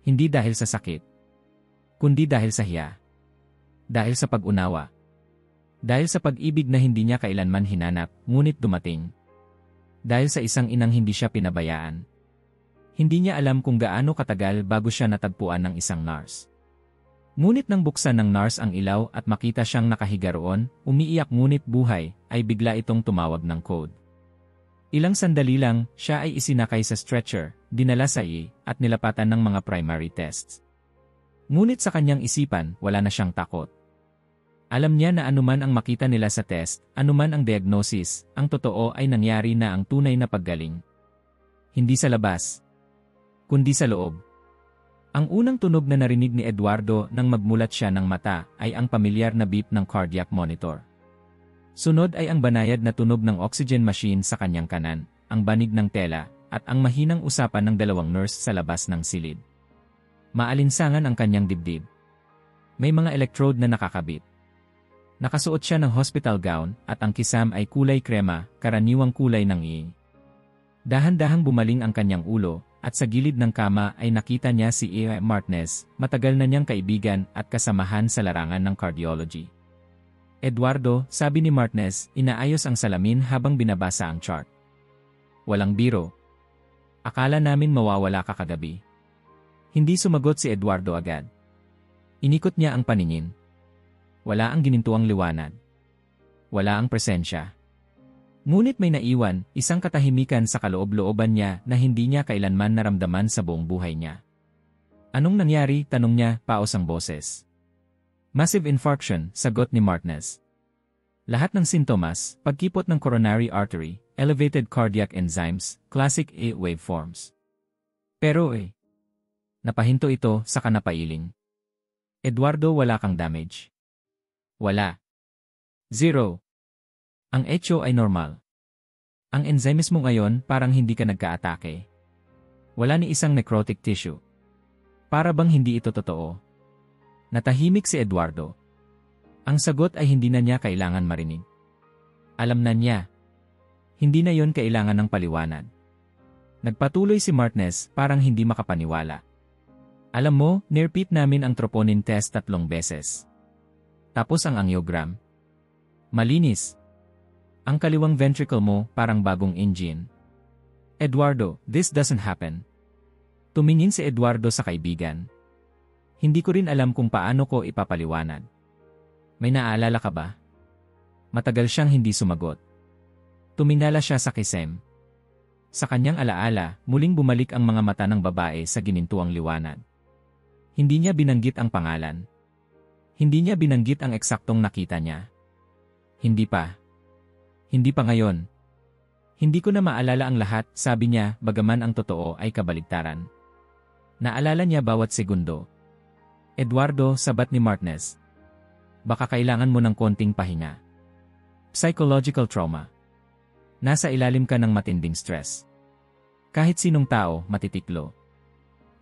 Hindi dahil sa sakit, kundi dahil sa hiya. Dahil sa pag-unawa. Dahil sa pag-ibig na hindi niya kailanman hinanap, ngunit dumating. Dahil sa isang inang hindi siya pinabayaan. Hindi niya alam kung gaano katagal bago siya natagpuan ng isang nurse. Ngunit nang buksan ng nurse ang ilaw at makita siyang nakahiga roon, umiiyak ngunit buhay, ay bigla itong tumawag ng code. Ilang sandali lang, siya ay isinakay sa stretcher, dinala sa at nilapatan ng mga primary tests. Ngunit sa kanyang isipan, wala na siyang takot. Alam niya na anuman ang makita nila sa test, anuman ang diagnosis, ang totoo ay nangyari na ang tunay na paggaling. Hindi sa labas, kundi sa loob. Ang unang tunog na narinig ni Eduardo nang magmulat siya ng mata ay ang pamilyar na beep ng cardiac monitor. Sunod ay ang banayad na tunog ng oxygen machine sa kanyang kanan, ang banig ng tela, at ang mahinang usapan ng dalawang nurse sa labas ng silid. Maalinsangan ang kanyang dibdib. May mga electrode na nakakabit. Nakasuot siya ng hospital gown at ang kisam ay kulay krema, karaniwang kulay ng iing. Dahan-dahang bumaling ang kanyang ulo, at sa gilid ng kama ay nakita niya si E. Martinez, matagal na niyang kaibigan at kasamahan sa larangan ng cardiology. Eduardo, sabi ni Martinez, inaayos ang salamin habang binabasa ang chart. Walang biro. Akala namin mawawala ka kagabi. Hindi sumagot si Eduardo agad. Inikot niya ang paningin. Wala ang ginintuang liwanag. Wala ang presensya. Ngunit may naiwan, isang katahimikan sa kaloob-looban niya na hindi niya kailanman naramdaman sa buong buhay niya. Anong nangyari? Tanong niya, paos ang boses. Massive infarction, sagot ni Martinez. Lahat ng sintomas, pagkipot ng coronary artery, elevated cardiac enzymes, classic A waveforms. Pero napahinto ito sa kanapailing. Eduardo, wala kang damage. Wala. Zero. Ang echo ay normal. Ang enzymes mo ngayon parang hindi ka nagka-atake. Wala ni isang necrotic tissue. Para bang hindi ito totoo? Natahimik si Eduardo. Ang sagot ay hindi na niya kailangan marinig. Alam na niya. Hindi na yon kailangan ng paliwanag. Nagpatuloy si Martinez parang hindi makapaniwala. Alam mo, nirrepeat namin ang troponin test 3 beses. Tapos ang angiogram. Malinis. Ang kaliwang ventricle mo parang bagong engine. Eduardo, this doesn't happen. Tumingin si Eduardo sa kaibigan. Hindi ko rin alam kung paano ko ipapaliwanag. May naaalala ka ba? Matagal siyang hindi sumagot. Tuminala siya sa kisem. Sa kanyang alaala, muling bumalik ang mga mata ng babae sa ginintuang liwanag. Hindi niya binanggit ang pangalan. Hindi niya binanggit ang eksaktong nakita niya. Hindi pa. Hindi pa ngayon. Hindi ko na maalala ang lahat, sabi niya, bagaman ang totoo ay kabaligtaran. Naalala niya bawat segundo. Eduardo, sabat ni Martinez. Baka kailangan mo ng konting pahinga. Psychological trauma. Nasa ilalim ka ng matinding stress. Kahit sinong tao, matitiklo.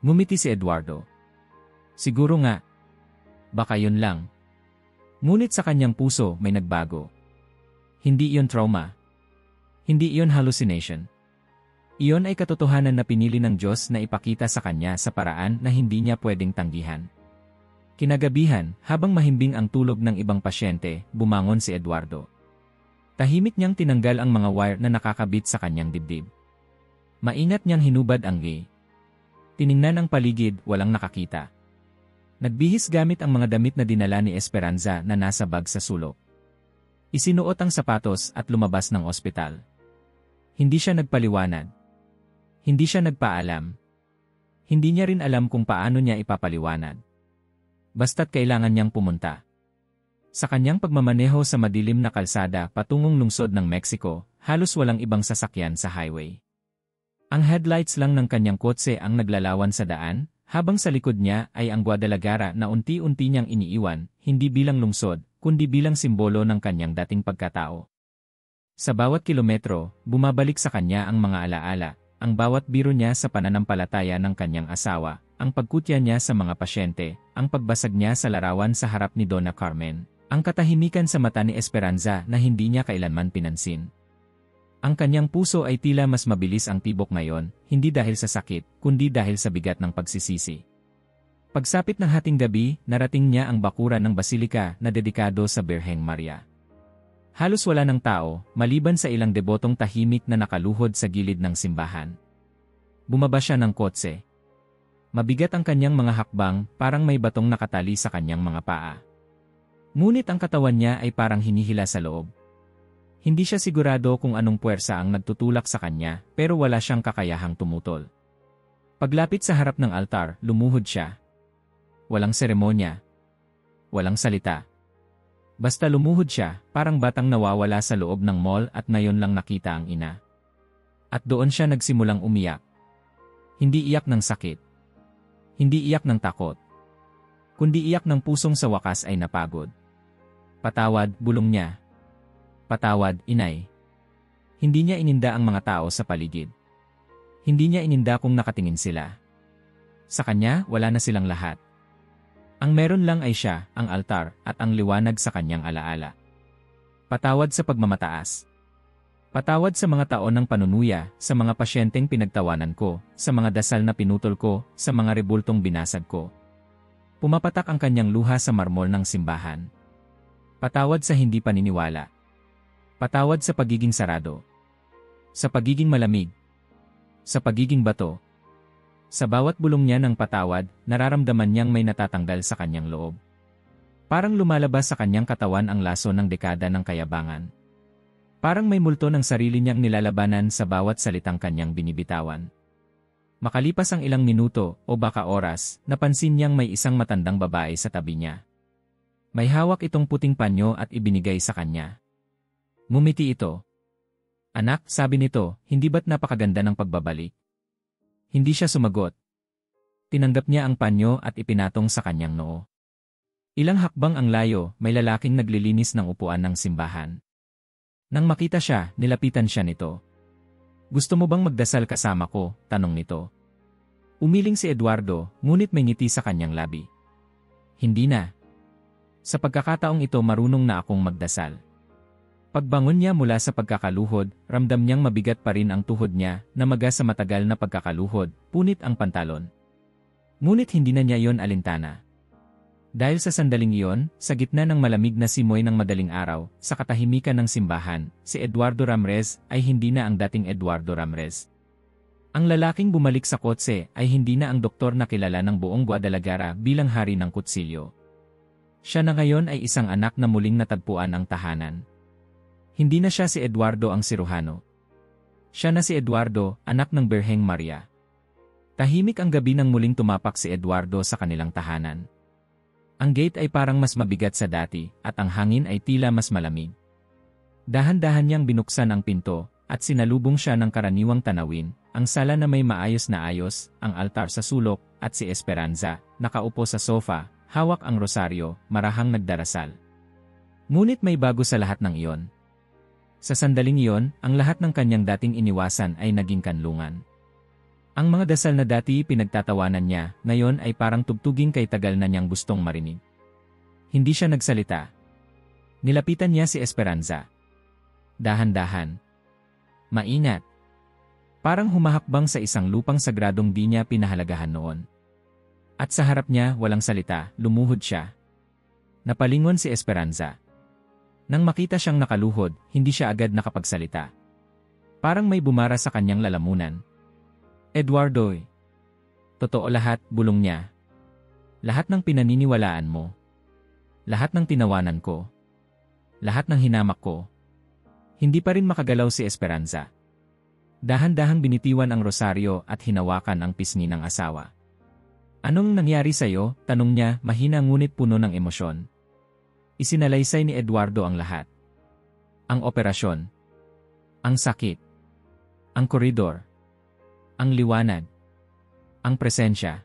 Ngumiti si Eduardo. Siguro nga. Baka yun lang. Ngunit sa kanyang puso may nagbago. Hindi iyon trauma. Hindi iyon hallucination. Iyon ay katotohanan na pinili ng Diyos na ipakita sa kanya sa paraan na hindi niya pwedeng tanggihan. Kinagabihan, habang mahimbing ang tulog ng ibang pasyente, bumangon si Eduardo. Tahimik niyang tinanggal ang mga wire na nakakabit sa kanyang dibdib. Maingat niyang hinubad ang gay. Tiningnan ang paligid, walang nakakita. Nagbihis gamit ang mga damit na dinala ni Esperanza na nasa bag sa sulok. Isinuot ang sapatos at lumabas ng ospital. Hindi siya nagpaliwanag. Hindi siya nagpaalam. Hindi niya rin alam kung paano niya ipapaliwanag. Basta't kailangan niyang pumunta. Sa kanyang pagmamaneho sa madilim na kalsada patungong lungsod ng Mexico, halos walang ibang sasakyan sa highway. Ang headlights lang ng kanyang kotse ang naglalawan sa daan, habang sa likod niya ay ang Guadalajara na unti-unti niyang iniiwan, hindi bilang lungsod, kundi bilang simbolo ng kanyang dating pagkatao. Sa bawat kilometro, bumabalik sa kanya ang mga alaala, ang bawat biro niya sa pananampalataya ng kanyang asawa, ang pagkutya niya sa mga pasyente, ang pagbasag niya sa larawan sa harap ni Donna Carmen, ang katahimikan sa mata ni Esperanza na hindi niya kailanman pinansin. Ang kanyang puso ay tila mas mabilis ang tibok ngayon, hindi dahil sa sakit, kundi dahil sa bigat ng pagsisisi. Pagsapit ng hating gabi, narating niya ang bakuran ng basilika na dedikado sa Birheng Maria. Halos wala ng tao, maliban sa ilang debotong tahimik na nakaluhod sa gilid ng simbahan. Bumaba siya ng kotse. Mabigat ang kanyang mga hakbang, parang may batong nakatali sa kanyang mga paa. Ngunit ang katawan niya ay parang hinihila sa loob. Hindi siya sigurado kung anong puwersa ang nagtutulak sa kanya, pero wala siyang kakayahang tumutol. Paglapit sa harap ng altar, lumuhod siya. Walang seremonya. Walang salita. Basta lumuhod siya, parang batang nawawala sa loob ng mall at ngayon lang nakita ang ina. At doon siya nagsimulang umiyak. Hindi iyak ng sakit. Hindi iyak ng takot. Kundi iyak ng pusong sa wakas ay napagod. Patawad, bulong niya. Patawad, inay. Hindi niya ininda ang mga tao sa paligid. Hindi niya ininda kung nakatingin sila. Sa kanya, wala na silang lahat. Ang meron lang ay siya, ang altar, at ang liwanag sa kanyang alaala. Patawad sa pagmamataas. Patawad sa mga taon ng panunuya, sa mga pasyenteng pinagtawanan ko, sa mga dasal na pinutol ko, sa mga rebultong binasag ko. Pumapatak ang kanyang luha sa marmol ng simbahan. Patawad sa hindi paniniwala. Patawad sa pagiging sarado. Sa pagiging malamig. Sa pagiging bato. Sa bawat bulong niya ng patawad, nararamdaman niyang may natatanggal sa kanyang loob. Parang lumalabas sa kanyang katawan ang laso ng dekada ng kayabangan. Parang may multo ng sarili niyang nilalabanan sa bawat salitang kanyang binibitawan. Makalipas ang ilang minuto o baka oras, napansin niyang may isang matandang babae sa tabi niya. May hawak itong puting panyo at ibinigay sa kanya. Ngumiti ito. Anak, sabi nito, hindi ba't napakaganda ng pagbabalik? Hindi siya sumagot. Tinanggap niya ang panyo at ipinatong sa kanyang noo. Ilang hakbang ang layo, may lalaking naglilinis ng upuan ng simbahan. Nang makita siya, nilapitan siya nito. Gusto mo bang magdasal kasama ko? Tanong nito. Umiling si Eduardo, ngunit may ngiti sa kanyang labi. Hindi na. Sa pagkakataong ito marunong na akong magdasal. Pagbangon niya mula sa pagkakaluhod, ramdam niyang mabigat pa rin ang tuhod niya na maga sa matagal na pagkakaluhod, punit ang pantalon. Ngunit hindi na niya yon alintana. Dahil sa sandaling iyon, sa gitna ng malamig na simoy ng madaling araw, sa katahimikan ng simbahan, si Eduardo Ramirez ay hindi na ang dating Eduardo Ramirez. Ang lalaking bumalik sa kotse ay hindi na ang doktor na kilala ng buong Guadalajara bilang hari ng kutsilyo. Siya na ngayon ay isang anak na muling natagpuan ang tahanan. Hindi na siya si Eduardo ang siruhano. Siya na si Eduardo, anak ng Birheng Maria. Tahimik ang gabi nang muling tumapak si Eduardo sa kanilang tahanan. Ang gate ay parang mas mabigat sa dati, at ang hangin ay tila mas malamig. Dahan-dahan niyang binuksan ang pinto, at sinalubong siya ng karaniwang tanawin, ang sala na may maayos na ayos, ang altar sa sulok, at si Esperanza, nakaupo sa sofa, hawak ang rosaryo, marahang nagdarasal. Ngunit may bago sa lahat ng iyon. Sa sandaling iyon, ang lahat ng kanyang dating iniwasan ay naging kanlungan. Ang mga dasal na dati pinagtatawanan niya, ngayon ay parang tugtuging kay tagal na niyang gustong marinig. Hindi siya nagsalita. Nilapitan niya si Esperanza. Dahan-dahan. Maingat. Parang humahakbang sa isang lupang sagradong di niya pinahalagahan noon. At sa harap niya, walang salita, lumuhod siya. Napalingon si Esperanza. Nang makita siyang nakaluhod, hindi siya agad nakapagsalita. Parang may bumara sa kanyang lalamunan. Eduardo, totoo lahat, bulong niya. Lahat ng pinaniniwalaan mo. Lahat ng tinawanan ko. Lahat ng hinamak ko. Hindi pa rin makagalaw si Esperanza. Dahan-dahang binitiwan ang rosaryo at hinawakan ang pisngi ng asawa. Anong nangyari sa'yo? Tanong niya, mahina ngunit puno ng emosyon. Isinalaysay ni Eduardo ang lahat. Ang operasyon. Ang sakit. Ang koridor. Ang liwanag. Ang presensya.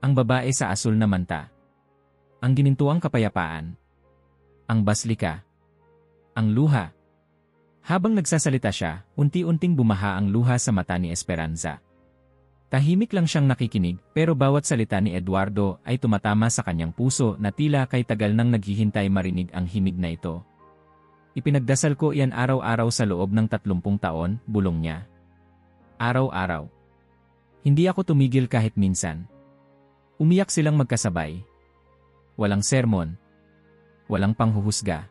Ang babae sa asul na manta. Ang ginintuang kapayapaan. Ang baslika. Ang luha. Habang nagsasalita siya, unti-unting bumaha ang luha sa mata ni Esperanza. Tahimik lang siyang nakikinig, pero bawat salita ni Eduardo ay tumatama sa kanyang puso na tila kay tagal nang naghihintay marinig ang himig na ito. Ipinagdasal ko iyan araw-araw sa loob ng 30 taon, bulong niya. Araw-araw. Hindi ako tumigil kahit minsan. Umiyak silang magkasabay. Walang sermon. Walang panghuhusga.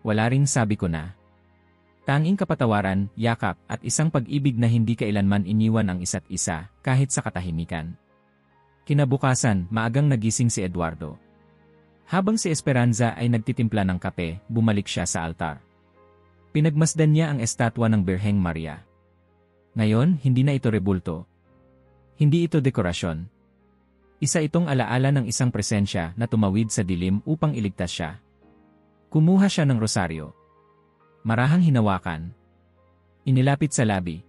Wala ring sabi ko na. Tanging kapatawaran, yakap, at isang pag-ibig na hindi kailanman iniwan ang isa't isa, kahit sa katahimikan. Kinabukasan, maagang nagising si Eduardo. Habang si Esperanza ay nagtitimpla ng kape, bumalik siya sa altar. Pinagmasdan niya ang estatwa ng Birheng Maria. Ngayon, hindi na ito rebulto. Hindi ito dekorasyon. Isa itong alaala ng isang presensya na tumawid sa dilim upang iligtas siya. Kumuha siya ng rosaryo. Marahang hinawakan. Inilapit sa labi.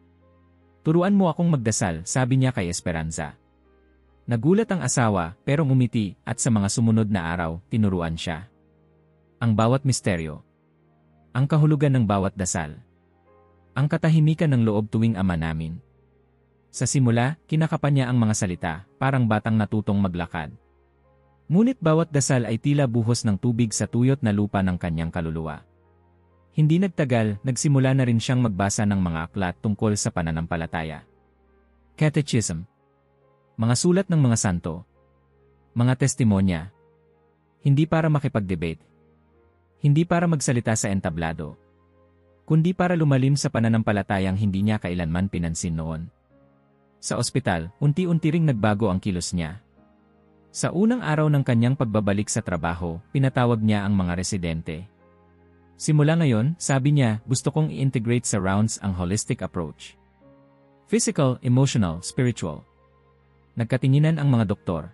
Turuan mo akong magdasal, sabi niya kay Esperanza. Nagulat ang asawa pero ngumiti at sa mga sumunod na araw, tinuruan siya. Ang bawat misteryo. Ang kahulugan ng bawat dasal. Ang katahimikan ng loob tuwing Ama namin. Sa simula, kinakapan niya ang mga salita, parang batang natutong maglakad. Ngunit bawat dasal ay tila buhos ng tubig sa tuyot na lupa ng kanyang kaluluwa. Hindi nagtagal, nagsimula na rin siyang magbasa ng mga aklat tungkol sa pananampalataya. Catechism. Mga sulat ng mga santo. Mga testimonya. Hindi para makipag-debate. Hindi para magsalita sa entablado. Kundi para lumalim sa pananampalatayang hindi niya kailanman pinansin noon. Sa ospital, unti-unti ring nagbago ang kilos niya. Sa unang araw ng kanyang pagbabalik sa trabaho, pinatawag niya ang mga residente. Simula ngayon, sabi niya, gusto kong i-integrate sa rounds ang holistic approach. Physical, emotional, spiritual. Nagkatinginan ang mga doktor.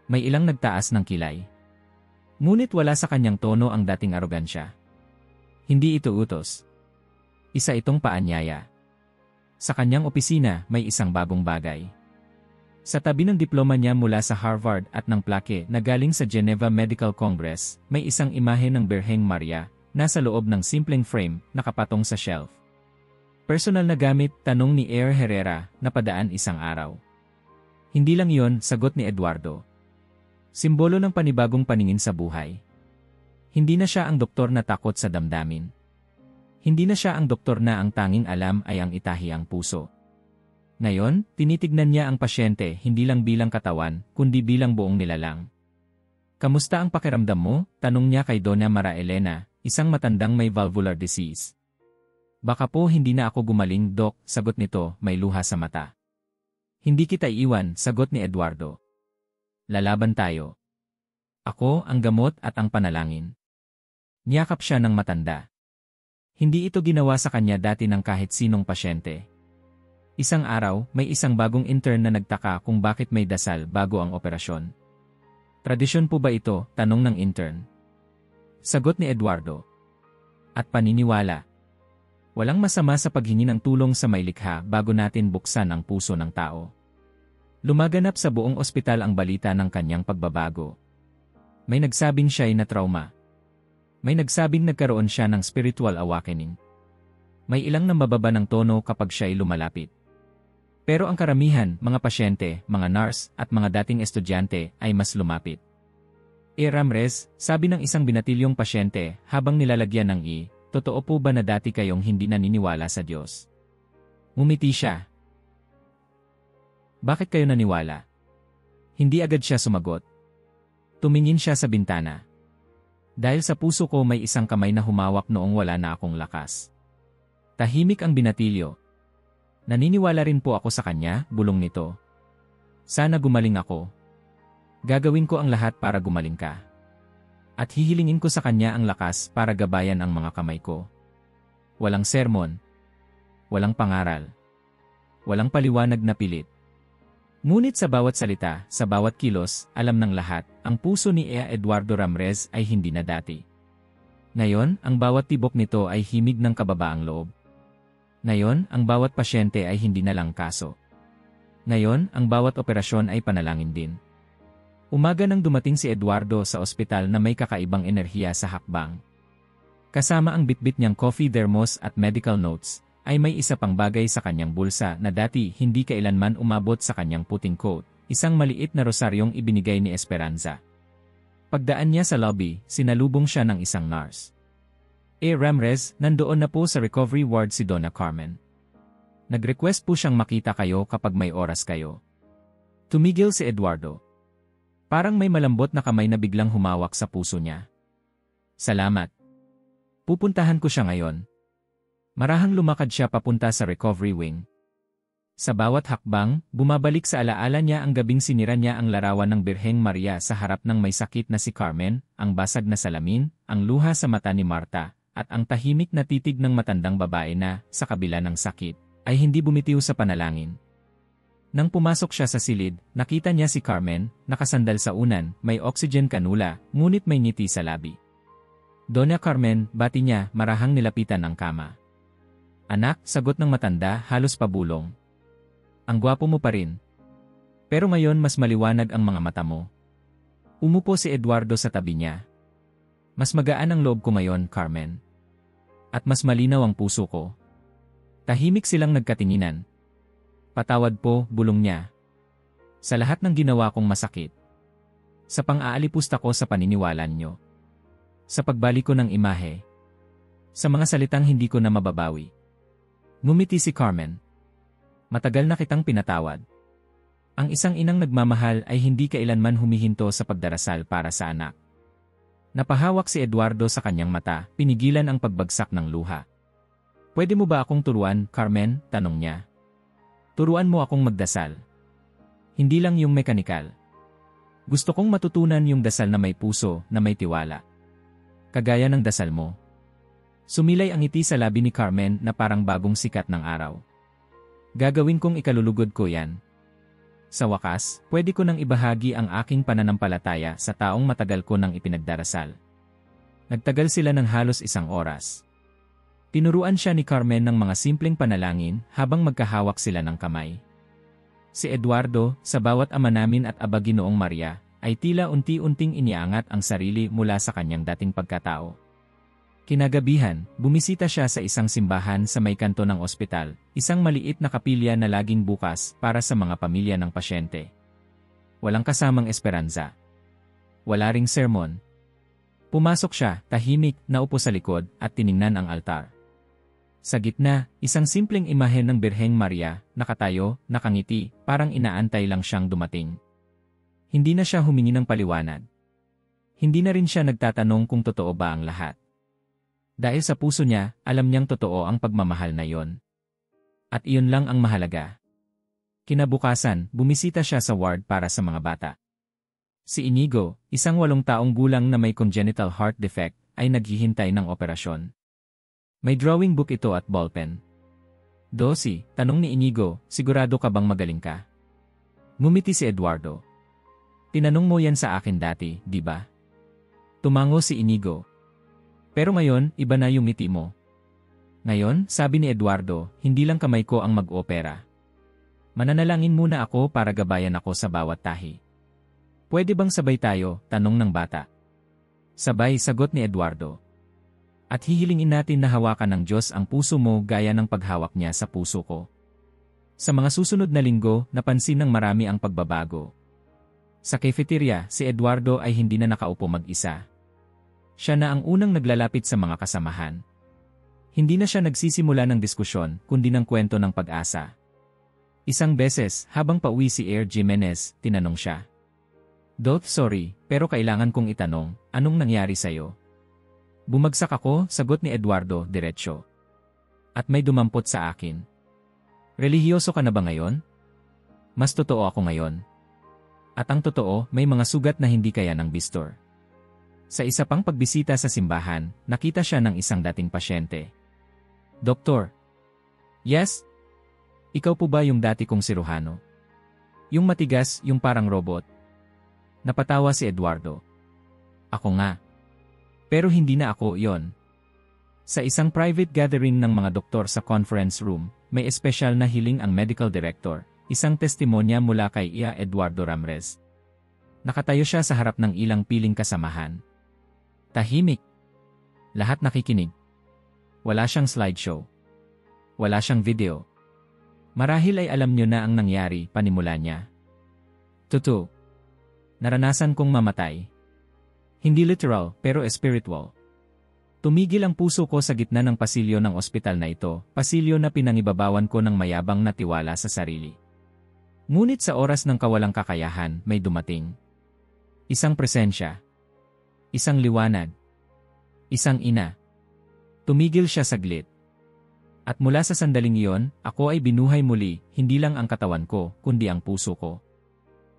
May ilang nagtaas ng kilay. Ngunit wala sa kanyang tono ang dating arogansya. Hindi ito utos. Isa itong paanyaya. Sa kanyang opisina, may isang bagong bagay. Sa tabi ng diploma niya mula sa Harvard at ng plaque na galing sa Geneva Medical Congress, may isang imahe ng Birheng Maria, nasa loob ng simpleng frame, nakapatong sa shelf. Personal na gamit, tanong ni Air Herrera, napadaan isang araw. Hindi lang yon, sagot ni Eduardo. Simbolo ng panibagong paningin sa buhay. Hindi na siya ang doktor na takot sa damdamin. Hindi na siya ang doktor na ang tanging alam ay ang itahi ang puso. Ngayon, tinitignan niya ang pasyente hindi lang bilang katawan, kundi bilang buong nilalang. Kamusta ang pakiramdam mo? Tanong niya kay Donna Mara Elena, isang matandang may valvular disease. Baka po hindi na ako gumaling, Dok, sagot nito, may luha sa mata. Hindi kita iiwan, sagot ni Eduardo. Lalaban tayo. Ako, ang gamot at ang panalangin. Niyakap siya ng matanda. Hindi ito ginawa sa kanya dati ng kahit sinong pasyente. Isang araw, may isang bagong intern na nagtaka kung bakit may dasal bago ang operasyon. Tradisyon po ba ito? Tanong ng intern. Sagot ni Eduardo. At paniniwala. Walang masama sa paghingi ng tulong sa may likha bago natin buksan ang puso ng tao. Lumaganap sa buong ospital ang balita ng kanyang pagbabago. May nagsabing siya'y na-trauma. May nagsabing nagkaroon siya ng spiritual awakening. May ilang namababa ng tono kapag siya'y lumalapit. Pero ang karamihan, mga pasyente, mga nurse, at mga dating estudyante ay mas lumapit. Ramrez, sabi ng isang binatilyong pasyente habang nilalagyan ng totoo po ba na dati kayong hindi naniniwala sa Diyos? Ngumiti siya. Bakit kayo naniwala? Hindi agad siya sumagot. Tumingin siya sa bintana. Dahil sa puso ko may isang kamay na humawak noong wala na akong lakas. Tahimik ang binatilyo. Naniniwala rin po ako sa kanya, bulong nito. Sana gumaling ako. Gagawin ko ang lahat para gumaling ka. At hihilingin ko sa kanya ang lakas para gabayan ang mga kamay ko. Walang sermon. Walang pangaral. Walang paliwanag na pilit. Ngunit sa bawat salita, sa bawat kilos, alam ng lahat, ang puso ni Eduardo Ramrez ay hindi na dati. Ngayon, ang bawat tibok nito ay himig ng kababaang loob. Ngayon, ang bawat pasyente ay hindi na lang kaso. Ngayon, ang bawat operasyon ay panalangin din. Umaga nang dumating si Eduardo sa ospital na may kakaibang enerhiya sa hakbang. Kasama ang bitbit niyang coffee thermos at medical notes, ay may isa pang bagay sa kanyang bulsa na dati hindi kailanman umabot sa kanyang puting coat, isang maliit na rosaryong ibinigay ni Esperanza. Pagdaan niya sa lobby, sinalubong siya ng isang nurse. Ramrez, nandoon na po sa recovery ward si Donna Carmen. Nag-request po siyang makita kayo kapag may oras kayo. Tumigil si Eduardo. Parang may malambot na kamay na biglang humawak sa puso niya. Salamat. Pupuntahan ko siya ngayon. Marahang lumakad siya papunta sa recovery wing. Sa bawat hakbang, bumabalik sa alaala niya ang gabing sinira niya ang larawan ng Birheng Maria sa harap ng may sakit na si Carmen, ang basag na salamin, ang luha sa mata ni Marta, at ang tahimik na titig ng matandang babae na, sa kabila ng sakit, ay hindi bumitiw sa panalangin. Nang pumasok siya sa silid, nakita niya si Carmen, nakasandal sa unan, may oxygen kanula, ngunit may ngiti sa labi. Donna Carmen, bati niya, marahang nilapitan ang kama. Anak, sagot ng matanda, halos pabulong. Ang gwapo mo pa rin. Pero ngayon mas maliwanag ang mga mata mo. Umupo si Eduardo sa tabi niya. Mas magaan ang loob ko ngayon, Carmen. At mas malinaw ang puso ko. Tahimik silang nagkatinginan. Patawad po, bulong niya. Sa lahat ng ginawa kong masakit. Sa pang-aalipusta ko sa paniniwalaan nyo. Sa pagbalik ko ng imahe. Sa mga salitang hindi ko na mababawi. Ngumiti si Carmen. Matagal na kitang pinatawad. Ang isang inang nagmamahal ay hindi kailanman humihinto sa pagdarasal para sa anak. Napahawak si Eduardo sa kanyang mata, pinigilan ang pagbagsak ng luha. Pwede mo ba akong turuan, Carmen? Tanong niya. Turuan mo akong magdasal. Hindi lang yung mekanikal. Gusto kong matutunan yung dasal na may puso, na may tiwala. Kagaya ng dasal mo. Sumilay ang ngiti sa labi ni Carmen na parang bagong sikat ng araw. Gagawin kong ikalulugod ko yan. Sa wakas, pwede ko nang ibahagi ang aking pananampalataya sa taong matagal ko nang ipinagdarasal. Nagtagal sila ng halos 1 oras. Tinuruan siya ni Carmen ng mga simpleng panalangin habang magkahawak sila ng kamay. Si Eduardo, sa bawat ama namin at Aba Ginoong Maria, ay tila unti-unting iniangat ang sarili mula sa kanyang dating pagkatao. Kinagabihan, bumisita siya sa isang simbahan sa may kanto ng ospital, isang maliit na kapilya na laging bukas para sa mga pamilya ng pasyente. Walang kasamang esperanza. Wala ring sermon. Pumasok siya, tahimik, naupo sa likod, at tiningnan ang altar. Sa gitna, isang simpleng imahen ng Birheng Maria, nakatayo, nakangiti, parang inaantay lang siyang dumating. Hindi na siya humingi ng paliwanag. Hindi na rin siya nagtatanong kung totoo ba ang lahat. Dahil sa puso niya, alam niyang totoo ang pagmamahal na iyon. At iyon lang ang mahalaga. Kinabukasan, bumisita siya sa ward para sa mga bata. Si Inigo, isang 8 taong gulang na may congenital heart defect, ay naghihintay ng operasyon. May drawing book ito at ballpen. Dosi, tanong ni Inigo, sigurado ka bang magaling ka? Ngumiti si Eduardo. Tinanong mo yan sa akin dati, di ba? Tumango si Inigo. Pero ngayon, iba na yung ngiti mo. Ngayon, sabi ni Eduardo, hindi lang kamay ko ang mag-opera. Mananalangin muna ako para gabayan ako sa bawat tahi. Pwede bang sabay tayo? Tanong ng bata. Sabay, sagot ni Eduardo. At hihilingin natin na hawakan ng Diyos ang puso mo gaya ng paghawak niya sa puso ko. Sa mga susunod na linggo, napansin ng marami ang pagbabago. Sa cafeteria, si Eduardo ay hindi na nakaupo mag-isa. Siya na ang unang naglalapit sa mga kasamahan. Hindi na siya nagsisimula ng diskusyon, kundi ng kwento ng pag-asa. Isang beses, habang pauwi si Air Jimenez, tinanong siya. Doth, sorry, pero kailangan kong itanong, anong nangyari sa'yo? Bumagsak ako, sagot ni Eduardo, diretsyo. At may dumampot sa akin. Relihiyoso ka na ba ngayon? Mas totoo ako ngayon. At ang totoo, may mga sugat na hindi kaya ng bistor. Sa isa pang pagbisita sa simbahan, nakita siya ng isang dating pasyente. Doktor. Yes? Ikaw po ba yung dati kong siruhano? Yung matigas, yung parang robot? Napatawa si Eduardo. Ako nga. Pero hindi na ako yon. Sa isang private gathering ng mga doktor sa conference room, may espesyal na hiling ang medical director, isang testimonya mula kay Ia Eduardo Ramirez. Nakatayo siya sa harap ng ilang piling kasamahan. Tahimik. Lahat nakikinig. Wala siyang slideshow. Wala siyang video. Marahil ay alam niyo na ang nangyari, panimula niya. Totoo. Naranasan kong mamatay. Hindi literal, pero spiritual. Tumigil ang puso ko sa gitna ng pasilyo ng ospital na ito, pasilyo na pinangibabawan ko ng mayabang na tiwala sa sarili. Ngunit sa oras ng kawalang kakayahan, may dumating. Isang presensya. Isang liwanag. Isang ina. Tumigil siya saglit. At mula sa sandaling iyon, ako ay binuhay muli, hindi lang ang katawan ko, kundi ang puso ko.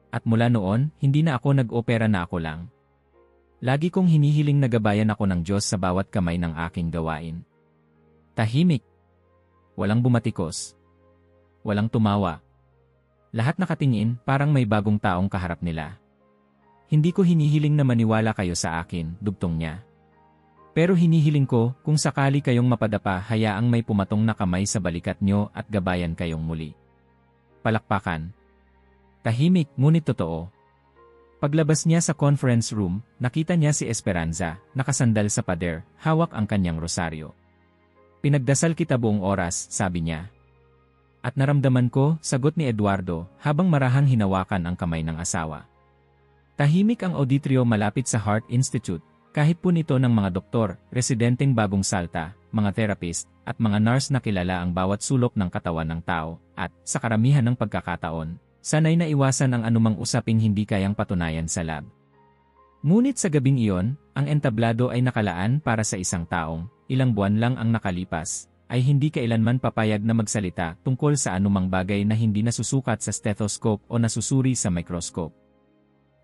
At mula noon, hindi na ako nag-opera na ako lang. Lagi kong hinihiling na gabayan ako ng Diyos sa bawat kamay ng aking gawain. Tahimik. Walang bumatikos. Walang tumawa. Lahat nakatingin, parang may bagong taong kaharap nila. Hindi ko hinihiling na maniwala kayo sa akin, dugtong niya. Pero hinihiling ko, kung sakali kayong mapadapa, hayaang may pumatong na kamay sa balikat nyo at gabayan kayong muli. Palakpakan. Tahimik, ngunit totoo. Paglabas niya sa conference room, nakita niya si Esperanza, nakasandal sa pader, hawak ang kanyang rosaryo. Pinagdasal kita buong oras, sabi niya. At naramdaman ko, sagot ni Eduardo, habang marahang hinawakan ang kamay ng asawa. Tahimik ang auditoryo malapit sa Heart Institute, kahit po nito ng mga doktor, residenteng bagong salta, mga therapist, at mga nurse na kilala ang bawat sulok ng katawan ng tao, at, sa karamihan ng pagkakataon, sanay na iwasan ang anumang usaping hindi kayang patunayan sa lab. Ngunit sa gabing iyon, ang entablado ay nakalaan para sa isang taong, ilang buwan lang ang nakalipas, ay hindi kailanman papayag na magsalita tungkol sa anumang bagay na hindi nasusukat sa stethoscope o nasusuri sa microscope.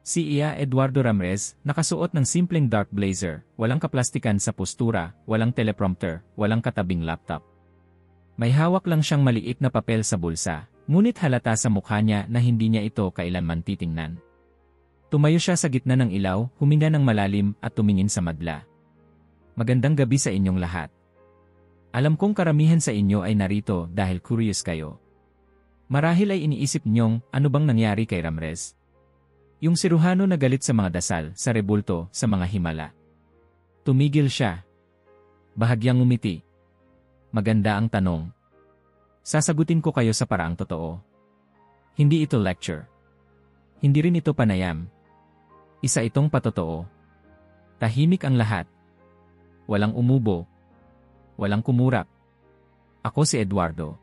Si Eduardo Ramirez, nakasuot ng simpleng dark blazer, walang kaplastikan sa postura, walang teleprompter, walang katabing laptop. May hawak lang siyang maliit na papel sa bulsa, ngunit halata sa mukha niya na hindi niya ito kailanman titingnan. Tumayo siya sa gitna ng ilaw, huminga ng malalim at tumingin sa madla. Magandang gabi sa inyong lahat. Alam kong karamihan sa inyo ay narito dahil curious kayo. Marahil ay iniisip niyong, ano bang nangyari kay Ramirez? Yung siruhano na galit sa mga dasal, sa rebulto, sa mga himala. Tumigil siya. Bahagyang umiti. Maganda ang tanong. Sasagutin ko kayo sa paraang totoo. Hindi ito lecture. Hindi rin ito panayam. Isa itong patotoo. Tahimik ang lahat. Walang umubo. Walang kumurap. Ako si Eduardo.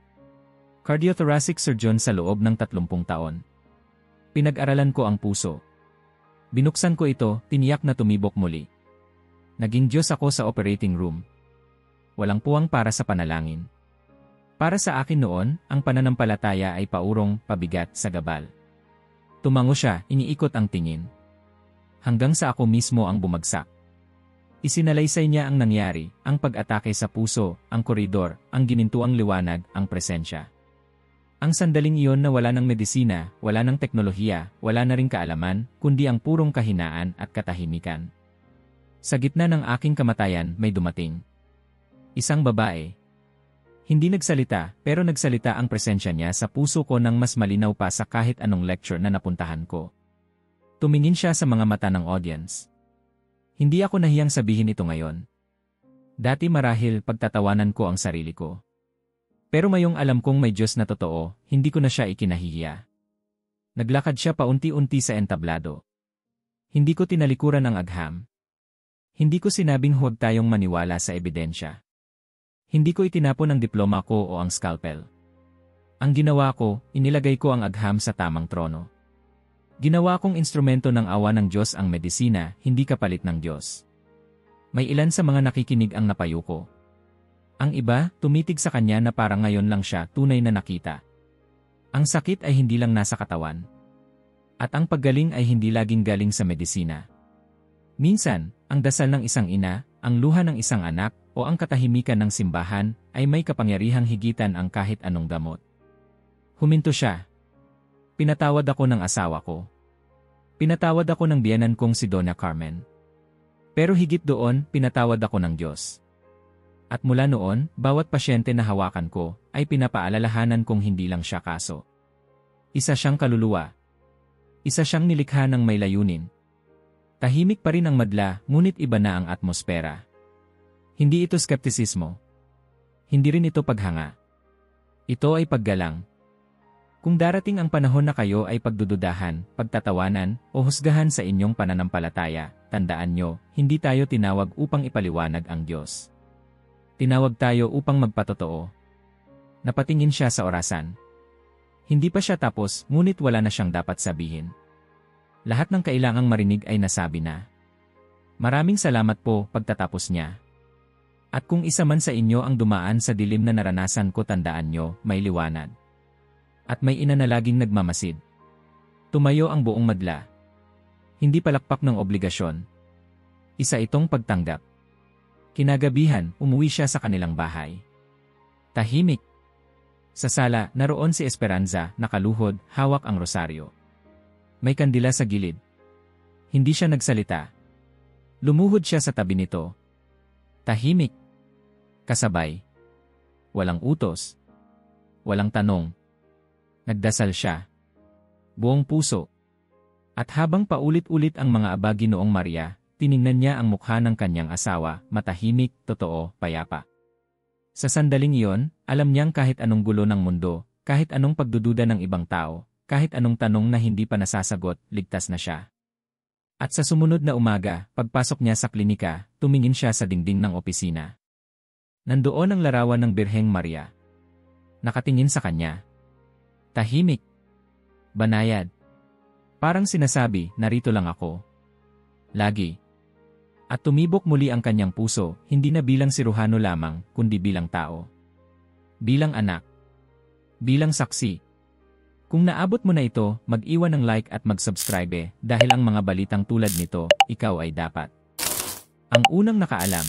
Cardiothoracic surgeon sa loob ng 30 taon. Pinag-aralan ko ang puso. Binuksan ko ito, tiniyak na tumibok muli. Naging Diyos ako sa operating room. Walang puwang para sa panalangin. Para sa akin noon, ang pananampalataya ay paurong, pabigat sa gabal. Tumango siya, iniikot ang tingin. Hanggang sa ako mismo ang bumagsak. Isinalaysay niya ang nangyari, ang pag-atake sa puso, ang koridor, ang ginintuang liwanag, ang presensya. Ang sandaling iyon na wala ng medisina, wala ng teknolohiya, wala na ring kaalaman, kundi ang purong kahinaan at katahimikan. Sa gitna ng aking kamatayan, may dumating. Isang babae. Hindi nagsalita, pero nagsalita ang presensya niya sa puso ko nang mas malinaw pa sa kahit anong lecture na napuntahan ko. Tumingin siya sa mga mata ng audience. Hindi ako nahiyang sabihin ito ngayon. Dati marahil pagtatawanan ko ang sarili ko. Pero mayong alam kong may Diyos na totoo, hindi ko na siya ikinahihiya. Naglakad siya paunti-unti sa entablado. Hindi ko tinalikuran ang agham. Hindi ko sinabing huwag tayong maniwala sa ebidensya. Hindi ko itinapon ang diploma ko o ang scalpel. Ang ginawa ko, inilagay ko ang agham sa tamang trono. Ginawa kong instrumento ng awa ng Diyos ang medisina, hindi kapalit ng Diyos. May ilan sa mga nakikinig ang napayuko. Ang iba, tumitig sa kanya na parang ngayon lang siya tunay na nakita. Ang sakit ay hindi lang nasa katawan. At ang paggaling ay hindi laging galing sa medisina. Minsan, ang dasal ng isang ina, ang luha ng isang anak, o ang katahimikan ng simbahan, ay may kapangyarihang higitan ang kahit anong gamot. Huminto siya. Pinatawad ako ng asawa ko. Pinatawad ako ng biyenan kong si Donna Carmen. Pero higit doon, pinatawad ako ng Diyos. At mula noon, bawat pasyente na hawakan ko, ay pinapaalalahanan kong hindi lang siya kaso. Isa siyang kaluluwa. Isa siyang nilikha ng may layunin. Tahimik pa rin ang madla, ngunit iba na ang atmosfera. Hindi ito skeptisismo. Hindi rin ito paghanga. Ito ay paggalang. Kung darating ang panahon na kayo ay pagdududahan, pagtatawanan, o husgahan sa inyong pananampalataya, tandaan nyo, hindi tayo tinawag upang ipaliwanag ang Diyos. Tinawag tayo upang magpatotoo. Napatingin siya sa orasan. Hindi pa siya tapos, ngunit wala na siyang dapat sabihin. Lahat ng kailangang marinig ay nasabi na. Maraming salamat po, pagtatapos niya. At kung isa man sa inyo ang dumaan sa dilim na naranasan ko, tandaan nyo, may liwanag. At may ina na laging nagmamasid. Tumayo ang buong madla. Hindi palakpak ng obligasyon. Isa itong pagtanggap. Kinagabihan, umuwi siya sa kanilang bahay. Tahimik. Sa sala, naroon si Esperanza, nakaluhod, hawak ang rosaryo. May kandila sa gilid. Hindi siya nagsalita. Lumuhod siya sa tabi nito. Tahimik. Kasabay. Walang utos. Walang tanong. Nagdasal siya. Buong puso. At habang paulit-ulit ang mga abagi noong Maria, tiningnan niya ang mukha ng kanyang asawa, matahimik, totoo, payapa. Sa sandaling iyon, alam niyang kahit anong gulo ng mundo, kahit anong pagdududa ng ibang tao, kahit anong tanong na hindi pa nasasagot, ligtas na siya. At sa sumunod na umaga, pagpasok niya sa klinika, tumingin siya sa dingding ng opisina. Nandoon ang larawan ng Birheng Maria. Nakatingin sa kanya. Tahimik. Banayad. Parang sinasabi, narito lang ako. Lagi. At tumibok muli ang kanyang puso, hindi na bilang siruhano lamang, kundi bilang tao. Bilang anak. Bilang saksi. Kung naabot mo na ito, mag-iwan ng like at mag-subscribe dahil ang mga balitang tulad nito, ikaw ay dapat. Ang unang nakaalam.